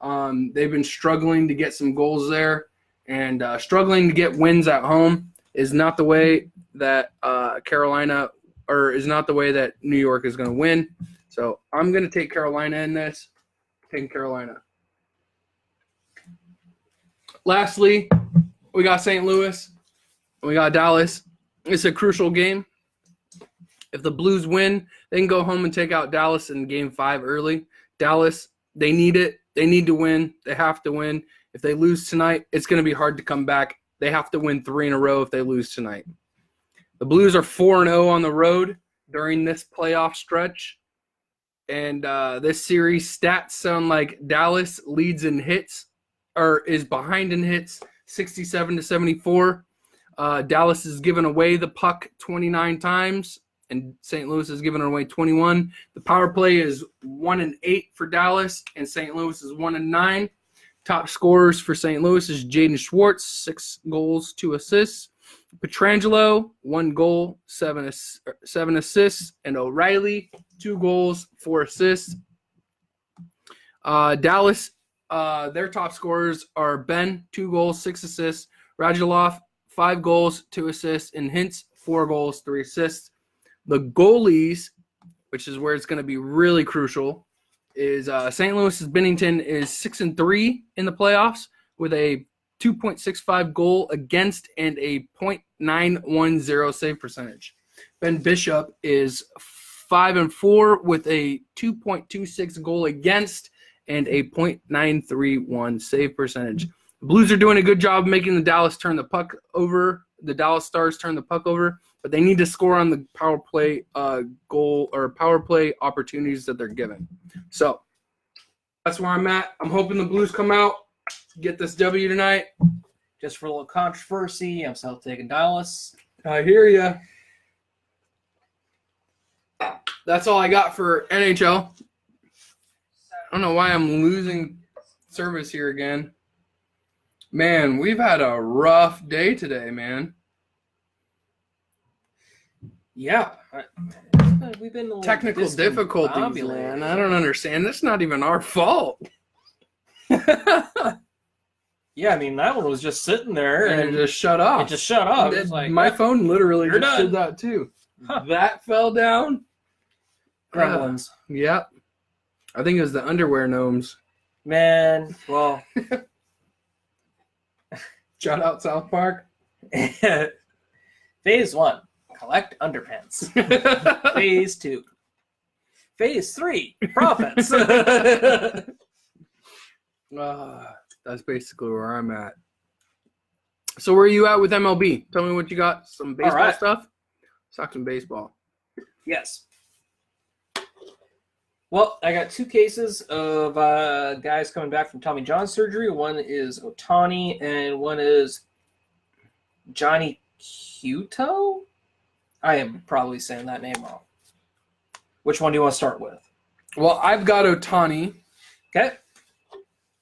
They've been struggling to get some goals there, and struggling to get wins at home is not the way that is not the way that New York is going to win. So I'm going to take Carolina in this. Taking Carolina. Lastly, we got St. Louis. We got Dallas. It's a crucial game. If the Blues win, they can go home and take out Dallas in Game 5 early. Dallas, they need it. They need to win. They have to win. If they lose tonight, it's going to be hard to come back. They have to win 3 in a row if they lose tonight. The Blues are 4-0 on the road during this playoff stretch. And this series stats sound like Dallas leads in hits, or is behind in hits, 67-74. Dallas has given away the puck 29 times, and St. Louis is giving away 21. The power play is 1-8 for Dallas, and St. Louis is 1-9. Top scorers for St. Louis is Jaden Schwartz, 6 goals, 2 assists. Petrangelo, 1 goal, 7 assists. And O'Reilly, 2 goals, 4 assists. Dallas, their top scorers are Ben, 2 goals, 6 assists. Radulov, 5 goals, 2 assists. And Hintz, 4 goals, 3 assists. The goalies, which is where it's going to be really crucial, is St. Louis's Bennington is 6-3 in the playoffs with a 2.65 goal against and a .910 save percentage. Ben Bishop is 5-4 with a 2.26 goal against and a .931 save percentage. The Blues are doing a good job making the Dallas turn the puck over. The Dallas Stars turn the puck over, but they need to score on the power play goal or power play opportunities that they're given. So that's where I'm at. I'm hoping the Blues come out, get this W tonight. Just for a little controversy, I'm still taking Dallas. I hear ya. That's all I got for NHL. I don't know why I'm losing service here again. Man, we've had a rough day today, man. Yeah. We've been a little Technical difficulties, man. I don't understand. That's not even our fault. Yeah, I mean, that one was just sitting there. And it just shut off. It just shut off. It's like, my phone literally you're just done. did that, too. Huh. That fell down. Gremlins. Yep. I think it was the underwear gnomes. Man, well. Shout out South Park. Phase 1, collect underpants. Phase 2. Phase 3, profits. That's basically where I'm at. So where are you at with MLB? Tell me what you got. Some baseball stuff? Let's talk some baseball. Yes. Well, I got 2 cases of guys coming back from Tommy John surgery. One is Ohtani, and one is Johnny Cueto? I am probably saying that name wrong. Which one do you want to start with? Well, I've got Ohtani. Okay.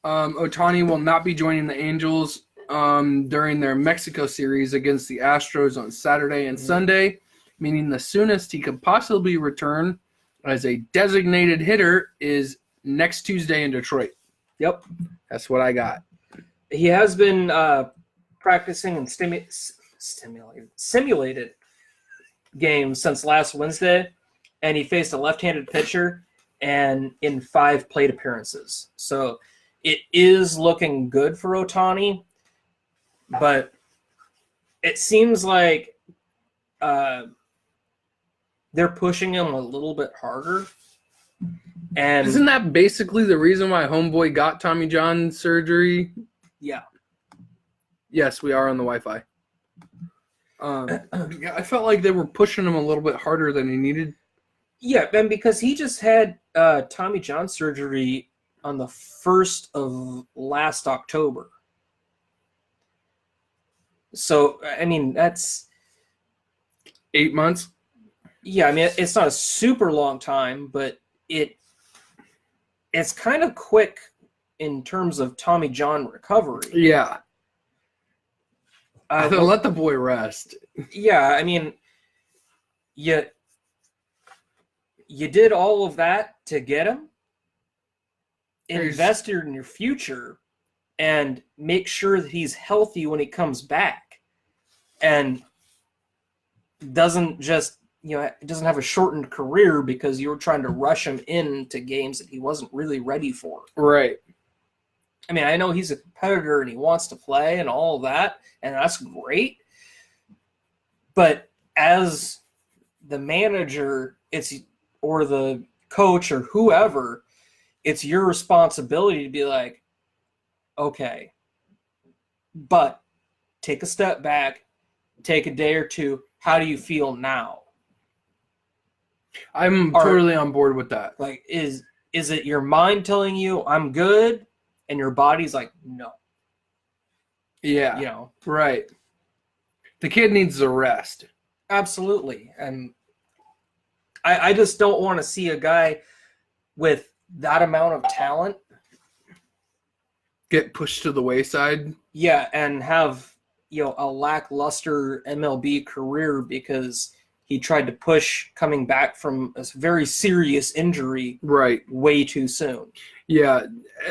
Ohtani will not be joining the Angels during their Mexico series against the Astros on Saturday and Sunday, meaning the soonest he could possibly return as a designated hitter is next Tuesday in Detroit. Yep. That's what I got. He has been practicing and simulated games since last Wednesday, and he faced a left-handed pitcher and in 5 plate appearances. So it is looking good for Ohtani, but it seems like they're pushing him a little bit harder. And isn't that basically the reason why Homeboy got Tommy John surgery? Yeah. Yes, we are on the Wi-Fi. I felt like they were pushing him a little bit harder than he needed. Yeah, and because he just had Tommy John surgery on the 1st of last October. So, I mean, that's 8 months. Yeah, I mean, it's not a super long time, but it's kind of quick in terms of Tommy John recovery. Yeah. Let the boy rest. Yeah, I mean, you did all of that to get him. Invest in your future and make sure that he's healthy when he comes back and doesn't just, doesn't have a shortened career because you were trying to rush him into games that he wasn't really ready for. Right. I mean, I know he's a competitor and he wants to play and all of that, and that's great. But as the manager, or the coach or whoever, it's your responsibility to be like, okay, but take a step back, take a day or two. How do you feel now? I'm totally on board with that. Like, is it your mind telling you I'm good, and your body's like, no? Yeah. Right. The kid needs a rest. Absolutely. And I just don't want to see a guy with that amount of talent, get pushed to the wayside. yeah, and have a lackluster MLB career because he tried to push coming back from a very serious injury Right. way too soon. Yeah,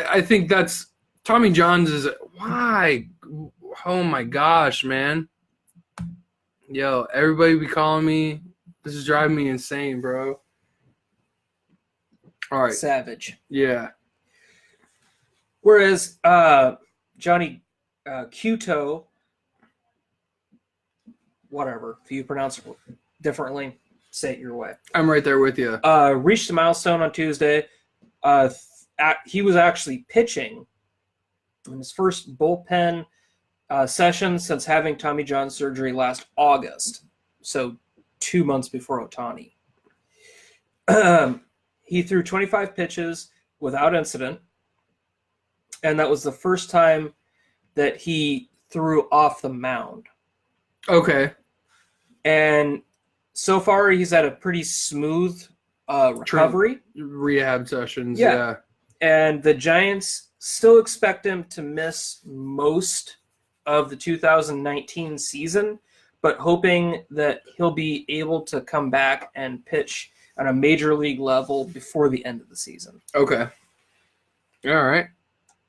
I think that's Tommy John's is why. Oh my gosh, man. Yo, everybody be calling me. This is driving me insane, bro. All right. Savage. Yeah. Whereas Johnny Cueto, whatever, if you pronounce it differently, say it your way. I'm right there with you. Reached a milestone on Tuesday. He was actually pitching in his first bullpen session since having Tommy John surgery last August, so 2 months before Ohtani. He threw 25 pitches without incident, and that was the first time that he threw off the mound. Okay. And so far, he's had a pretty smooth recovery. Rehab sessions, Yeah. yeah. And the Giants still expect him to miss most of the 2019 season, but hoping that he'll be able to come back and pitch on a major league level before the end of the season. Okay. All right.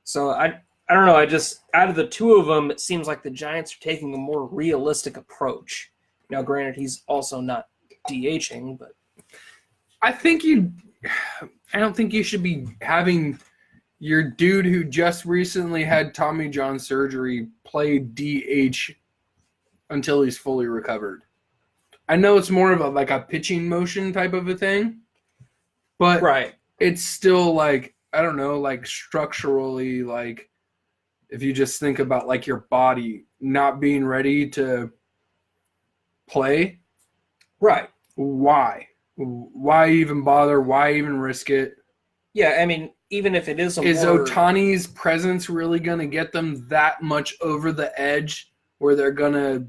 So I don't know. I just, out of the two of them, it seems like the Giants are taking a more realistic approach. Now, granted, he's also not DHing, but I don't think you should be having your dude who just recently had Tommy John surgery play DH until he's fully recovered. I know it's more of a pitching motion type of a thing, but right. It's still like, I don't know, like structurally, like if you just think about like your body not being ready to play, Right. why even bother? Why even risk it? Yeah, I mean, even if it is Ohtani's presence really going to get them that much over the edge where they're going to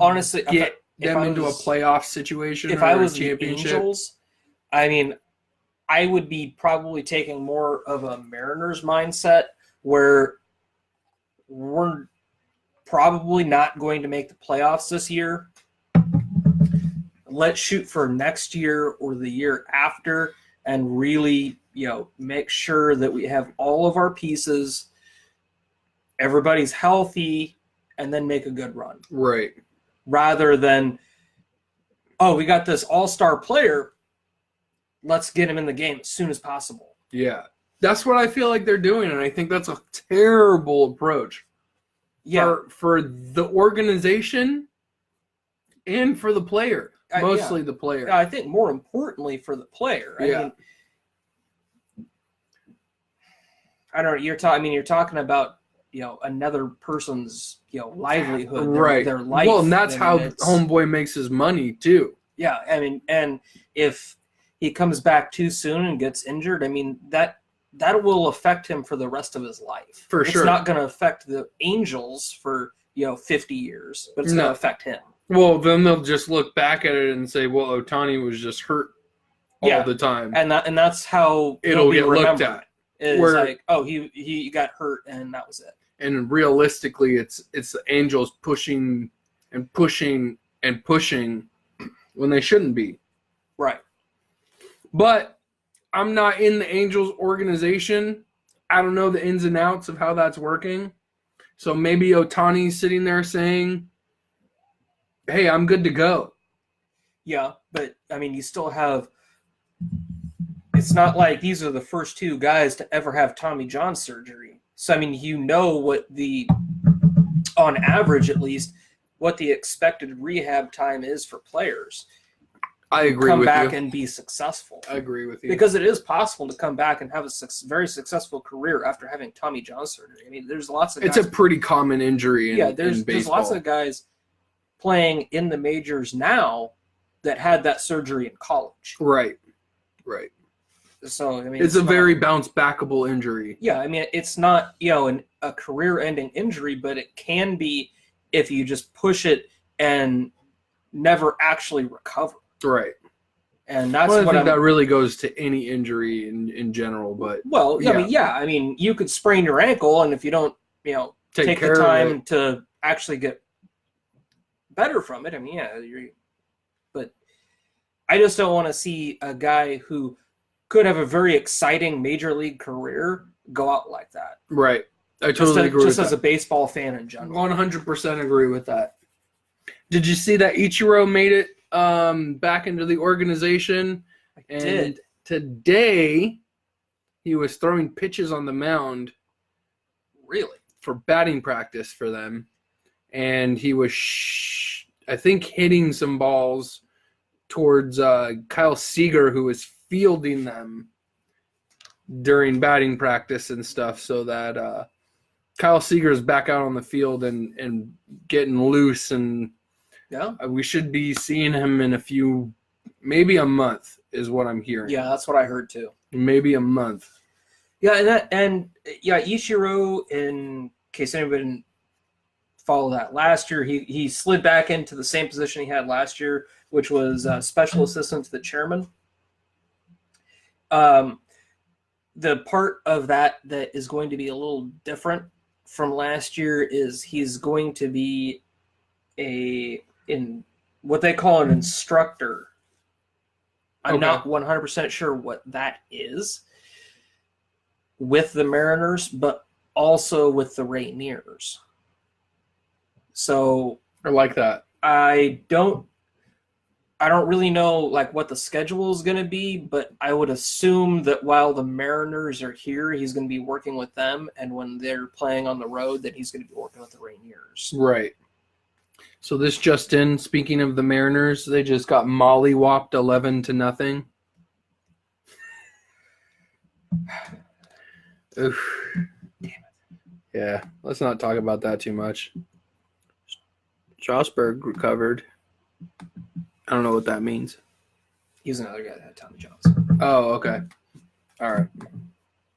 honestly get them into a playoff situation if or I was a championship? The Angels, I mean, I would be probably taking more of a Mariners mindset where we're probably not going to make the playoffs this year. Let's shoot for next year or the year after and really, make sure that we have all of our pieces, everybody's healthy, and then make a good run. Right. Rather than, we got this all-star player, let's get him in the game as soon as possible. Yeah. That's what I feel like they're doing, and I think that's a terrible approach. Yeah. For the organization and for the player. Mostly the player. I think more importantly for the player. I mean, I don't know. You're talking about another person's livelihood, right? Their life. Well, and that's how homeboy makes his money too. Yeah, I mean, and if he comes back too soon and gets injured, I mean that will affect him for the rest of his life. For sure, it's not going to affect the Angels for 50 years, but it's going to affect him. Well, then they'll just look back at it and say, "Well, Ohtani was just hurt all the time," and that's how it'll get looked at. It's like, he got hurt and that was it. And realistically, it's the Angels pushing and pushing and pushing when they shouldn't be. Right. But I'm not in the Angels organization. I don't know the ins and outs of how that's working. So maybe Ohtani's sitting there saying, "Hey, I'm good to go." Yeah, but I mean, you still have. It's not like these are the first two guys to ever have Tommy John surgery. So I mean, what on average at least, what the expected rehab time is for players. I agree with you. Come back and be successful. I agree with you. Because it is possible to come back and have a very successful career after having Tommy John surgery. I mean, there's lots of guys. It's a pretty common injury in there's lots of guys playing in the majors now that had that surgery in college. Right. So, I mean, it's a very bounce-backable injury. Yeah, I mean, it's not, a career-ending injury, but it can be if you just push it and never actually recover. Right. And that's Well, I what think that really goes to any injury in general, but Well, yeah. I mean, you could sprain your ankle, and if you don't, take the care of time it. to actually get better from it, I mean, but I just don't want to see a guy who could have a very exciting major league career go out like that. Right. I totally agree with Just that. as a baseball fan in general. 100% agree with that. Did you see that Ichiro made it back into the organization? I did. Today, he was throwing pitches on the mound. Really? For batting practice for them. And he was, I think, hitting some balls towards Kyle Seager, who was fielding them during batting practice and stuff, so that Kyle Seager is back out on the field and getting loose, and we should be seeing him in maybe a month is what I'm hearing. Yeah, that's what I heard too. Maybe a month. Yeah, and Ichiro, in case anybody didn't follow that, last year he slid back into the same position he had last year, which was special assistant to the chairman. The part of that is going to be a little different from last year is he's going to be in what they call an instructor. I'm not 100% sure what that is with the Mariners, but also with the Rainiers. So I like that. I don't really know like what the schedule is going to be, but I would assume that while the Mariners are here, he's going to be working with them, and when they're playing on the road, that he's going to be working with the Rainiers. Right. So this just in, speaking of the Mariners, they just got mollywopped 11-0. Oof. Damn it. Yeah, let's not talk about that too much. Strasburg recovered. I don't know what that means. He's another guy that had Tommy John. Oh, okay. All right.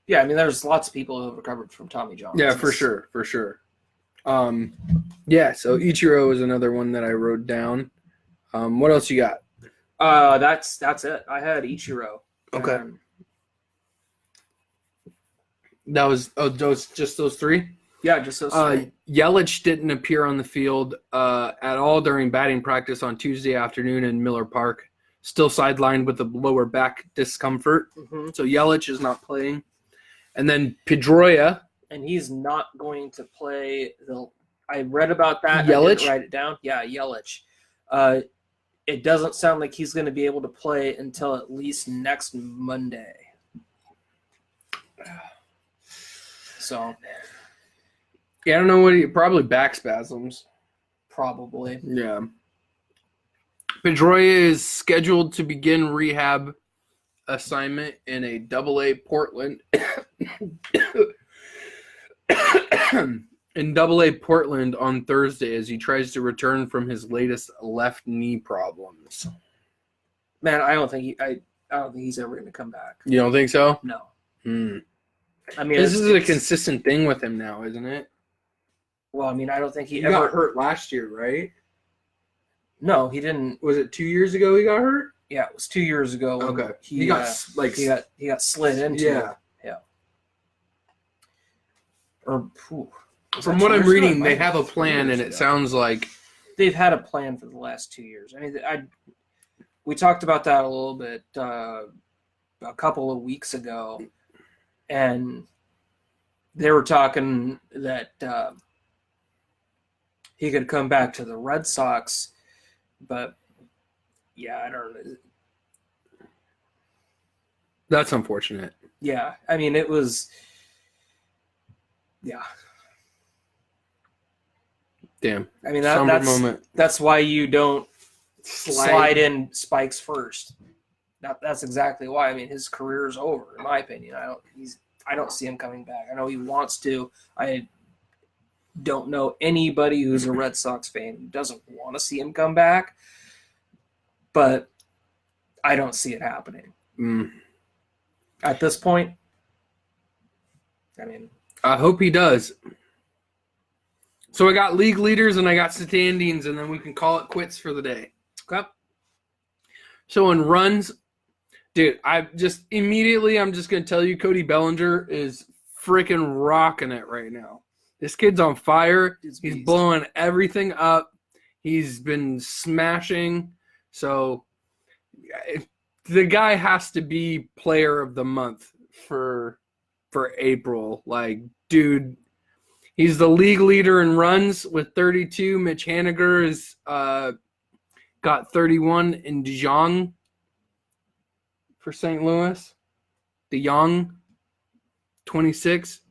Yeah, I mean, there's lots of people who have recovered from Tommy John. Yeah, for sure. Yeah, so Ichiro is another one that I wrote down. What else you got? That's it. I had Ichiro. Okay. That was just those three? Yeah, just those three. Yelich didn't appear on the field at all during batting practice on Tuesday afternoon in Miller Park. Still sidelined with a lower back discomfort. Mm-hmm. So Yelich is not playing. And then Pedroia. And he's not going to play. I read about that. Yelich? I didn't write it down. Yeah, Yelich. It doesn't sound like he's going to be able to play until at least next Monday. So, yeah, I don't know what probably back spasms. Probably. Yeah. Pedroia is scheduled to begin rehab assignment in a Double-A Portland. in Double-A Portland on Thursday as he tries to return from his latest left knee problems. Man, I don't think he's ever going to come back. You don't think so? No. I mean, this is a consistent thing with him now, isn't it? Well, I mean, I don't think he ever got hurt last year, right? No, he didn't. Was it 2 years ago he got hurt? Yeah, it was 2 years ago. Okay. He got slid into. Yeah. Or from what I'm reading, they have a plan, and it sounds like they've had a plan for the last 2 years. I mean, we talked about that a little bit a couple of weeks ago, and they were talking that he could come back to the Red Sox, but yeah, I don't know. That's unfortunate. Yeah, I mean, it was. Yeah. Damn. I mean, that's why you don't slide in spikes first. That's exactly why. I mean, his career is over, in my opinion. I don't see him coming back. I know he wants to. I don't know anybody who's a Red Sox fan who doesn't want to see him come back, but I don't see it happening. At this point, I mean, I hope he does. So I got league leaders and I got standings, and then we can call it quits for the day. Okay. So in runs, dude, I'm just going to tell you Cody Bellinger is freaking rocking it right now. This kid's on fire. He's blowing everything up. He's been smashing. So the guy has to be player of the month for April. Like, dude, he's the league leader in runs with 32. Mitch Haniger is got 31 in DeJong for St. Louis. DeJong, 26.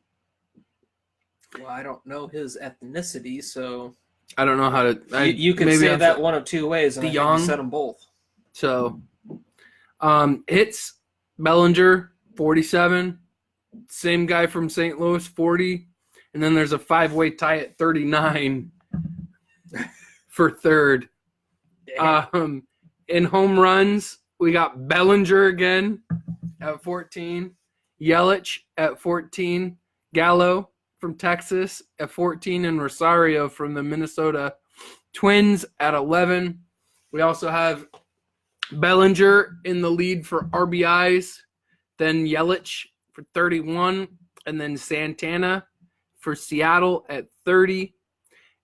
Well, I don't know his ethnicity, so I don't know how to. You can say that one of two ways, and I think you said them both. So, hits Bellinger, 47. Same guy from St. Louis, 40. And then there's a 5-way tie at 39 for third. In home runs, we got Bellinger again at 14. Yelich at 14. Gallo from Texas at 14. And Rosario from the Minnesota Twins at 11. We also have Bellinger in the lead for RBIs. Then Yelich for 31. And then Santana for Seattle at 30.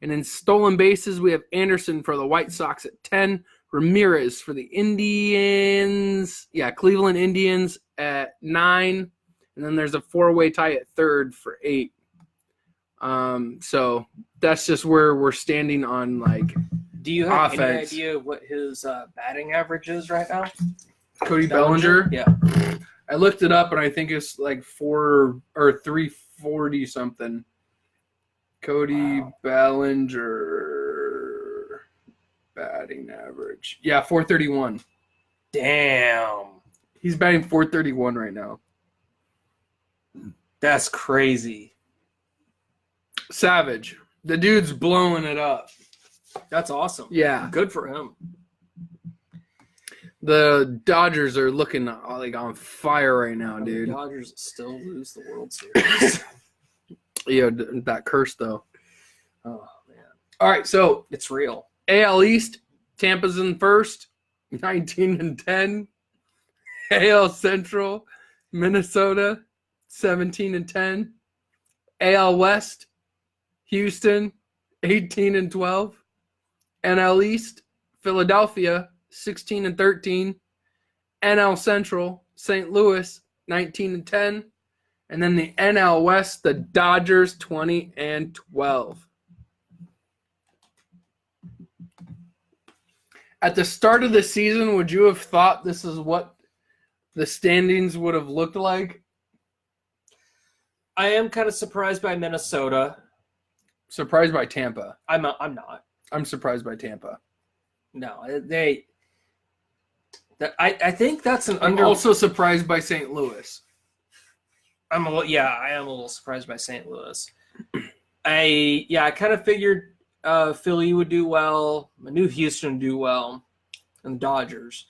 And in stolen bases, we have Anderson for the White Sox at 10. Ramirez for the Indians. Yeah, Cleveland Indians at 9. And then there's a 4-way tie at third for 8. So that's just where we're standing on, like, do you have offense. Any idea what his batting average is right now? Cody Bellinger? Yeah. I looked it up, and I think it's like 340 something. Cody Bellinger batting average. Yeah, 431. Damn. He's batting 431 right now. That's crazy. Savage. The dude's blowing it up. That's awesome. Yeah. Good for him. The Dodgers are looking like on fire right now, dude. The Dodgers still lose the World Series. Yeah, that curse, though. Oh, man. All right, so it's real. AL East, Tampa's in first, 19-10. AL Central, Minnesota, 17-10. AL West, Houston, 18-12. NL East, Philadelphia, 16-13. NL Central, St. Louis, 19-10. And then the NL West, the Dodgers, 20-12. At the start of the season, would you have thought this is what the standings would have looked like? I am kind of surprised by Minnesota. Surprised by Tampa. I'm not. I'm surprised by Tampa. No, I think that's an I'm also surprised by St. Louis. I am a little surprised by St. Louis. I kind of figured Philly would do well. I knew Houston would do well, and the Dodgers.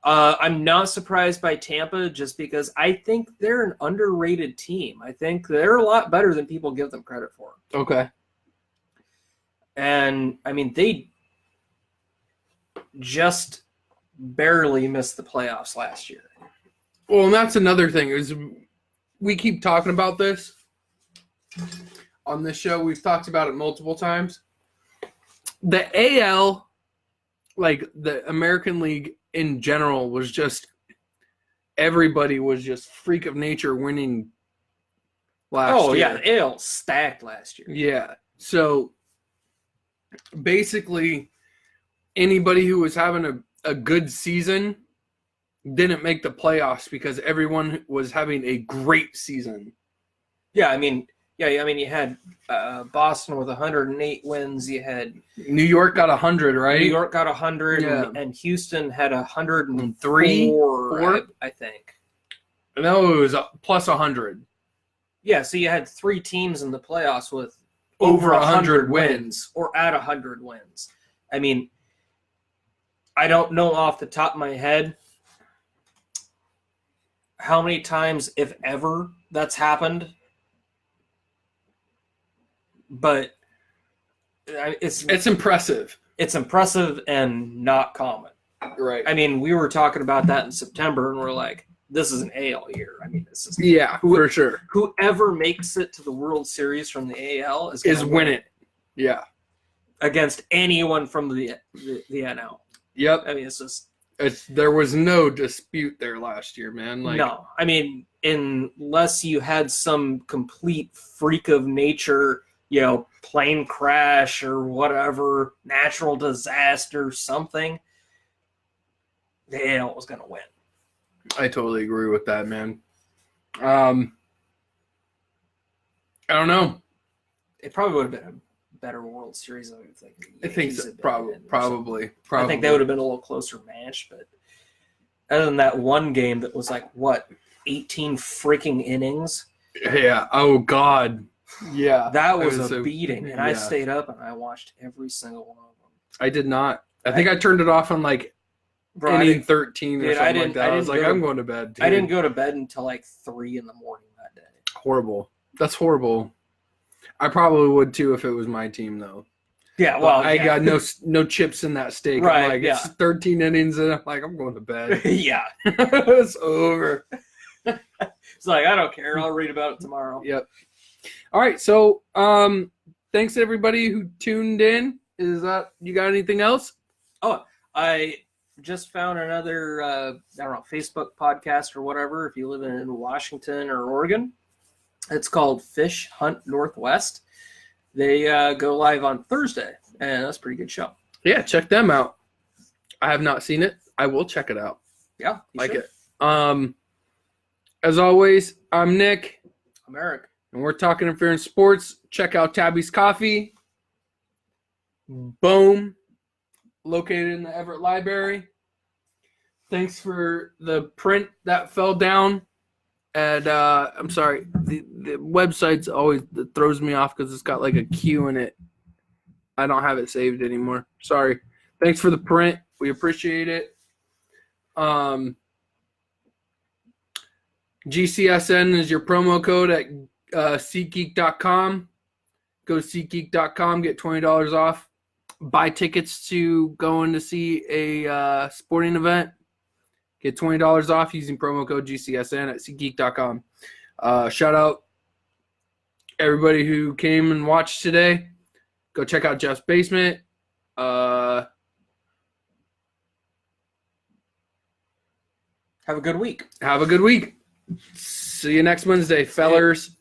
I'm not surprised by Tampa just because I think they're an underrated team. I think they're a lot better than people give them credit for. Okay. And, I mean, they just barely missed the playoffs last year. Well, and that's another thing is we keep talking about this on this show. We've talked about it multiple times. The AL, like the American League in general, was just everybody was just freak of nature winning last year. Oh, yeah, the AL stacked last year. Yeah. So basically, anybody who was having a good season didn't make the playoffs because everyone was having a great season. Yeah, I mean, you had Boston with 108 wins. You had New York got 100, right? New York got 100, yeah. and Houston had 103, I think. No, it was plus 100. Yeah, so you had 3 teams in the playoffs with over 100 wins, or at 100 wins. I mean, I don't know off the top of my head how many times, if ever, that's happened. But it's impressive. It's impressive and not common. Right. I mean, we were talking about that in September, and we're like, this is an AL year. I mean, this is Yeah, for sure. Whoever makes it to the World Series from the AL is going to win it. Yeah. Against anyone from the NL. Yep. I mean, it's just there was no dispute there last year, man. Like, no. I mean, unless you had some complete freak of nature, plane crash or whatever, natural disaster, something, the AL was going to win. I totally agree with that, man. I don't know. It probably would have been a better World Series. I think so. Probably. I think they would have been a little closer match, but other than that one game that was like, 18 freaking innings? Yeah. Oh, God. Yeah. That was a beating, and I stayed up and I watched every single one of them. I did not. I think I turned it off on inning 13 or something like that. I was like, I'm going to bed, dude. I didn't go to bed until 3 in the morning that day. Horrible. That's horrible. I probably would too if it was my team, though. Yeah, well, I got no chips in that steak. Right, I'm like, it's 13 innings, and I'm like, I'm going to bed. Yeah. It's over. It's like, I don't care. I'll read about it tomorrow. Yep. All right, so thanks to everybody who tuned in. You got anything else? Oh, I just found another, Facebook podcast or whatever, if you live in Washington or Oregon. It's called Fish Hunt Northwest. They go live on Thursday, and that's a pretty good show. Yeah, check them out. I have not seen it. I will check it out. Yeah, like it. As always, I'm Nick. I'm Eric. And we're talking Interference Sports. Check out Tabby's Coffee. Boom. Located in the Everett Library. Thanks for the print that fell down. And I'm sorry, the website's always that throws me off because it's got like a Q in it. I don't have it saved anymore. Sorry. Thanks for the print. We appreciate it. GCSN is your promo code at SeatGeek.com. Go to SeatGeek.com, get $20 off. Buy tickets to going to see a sporting event. Get $20 off using promo code GCSN at SeatGeek.com. Shout out everybody who came and watched today. Go check out Jeff's Basement. Have a good week. Have a good week. See you next Wednesday, fellers.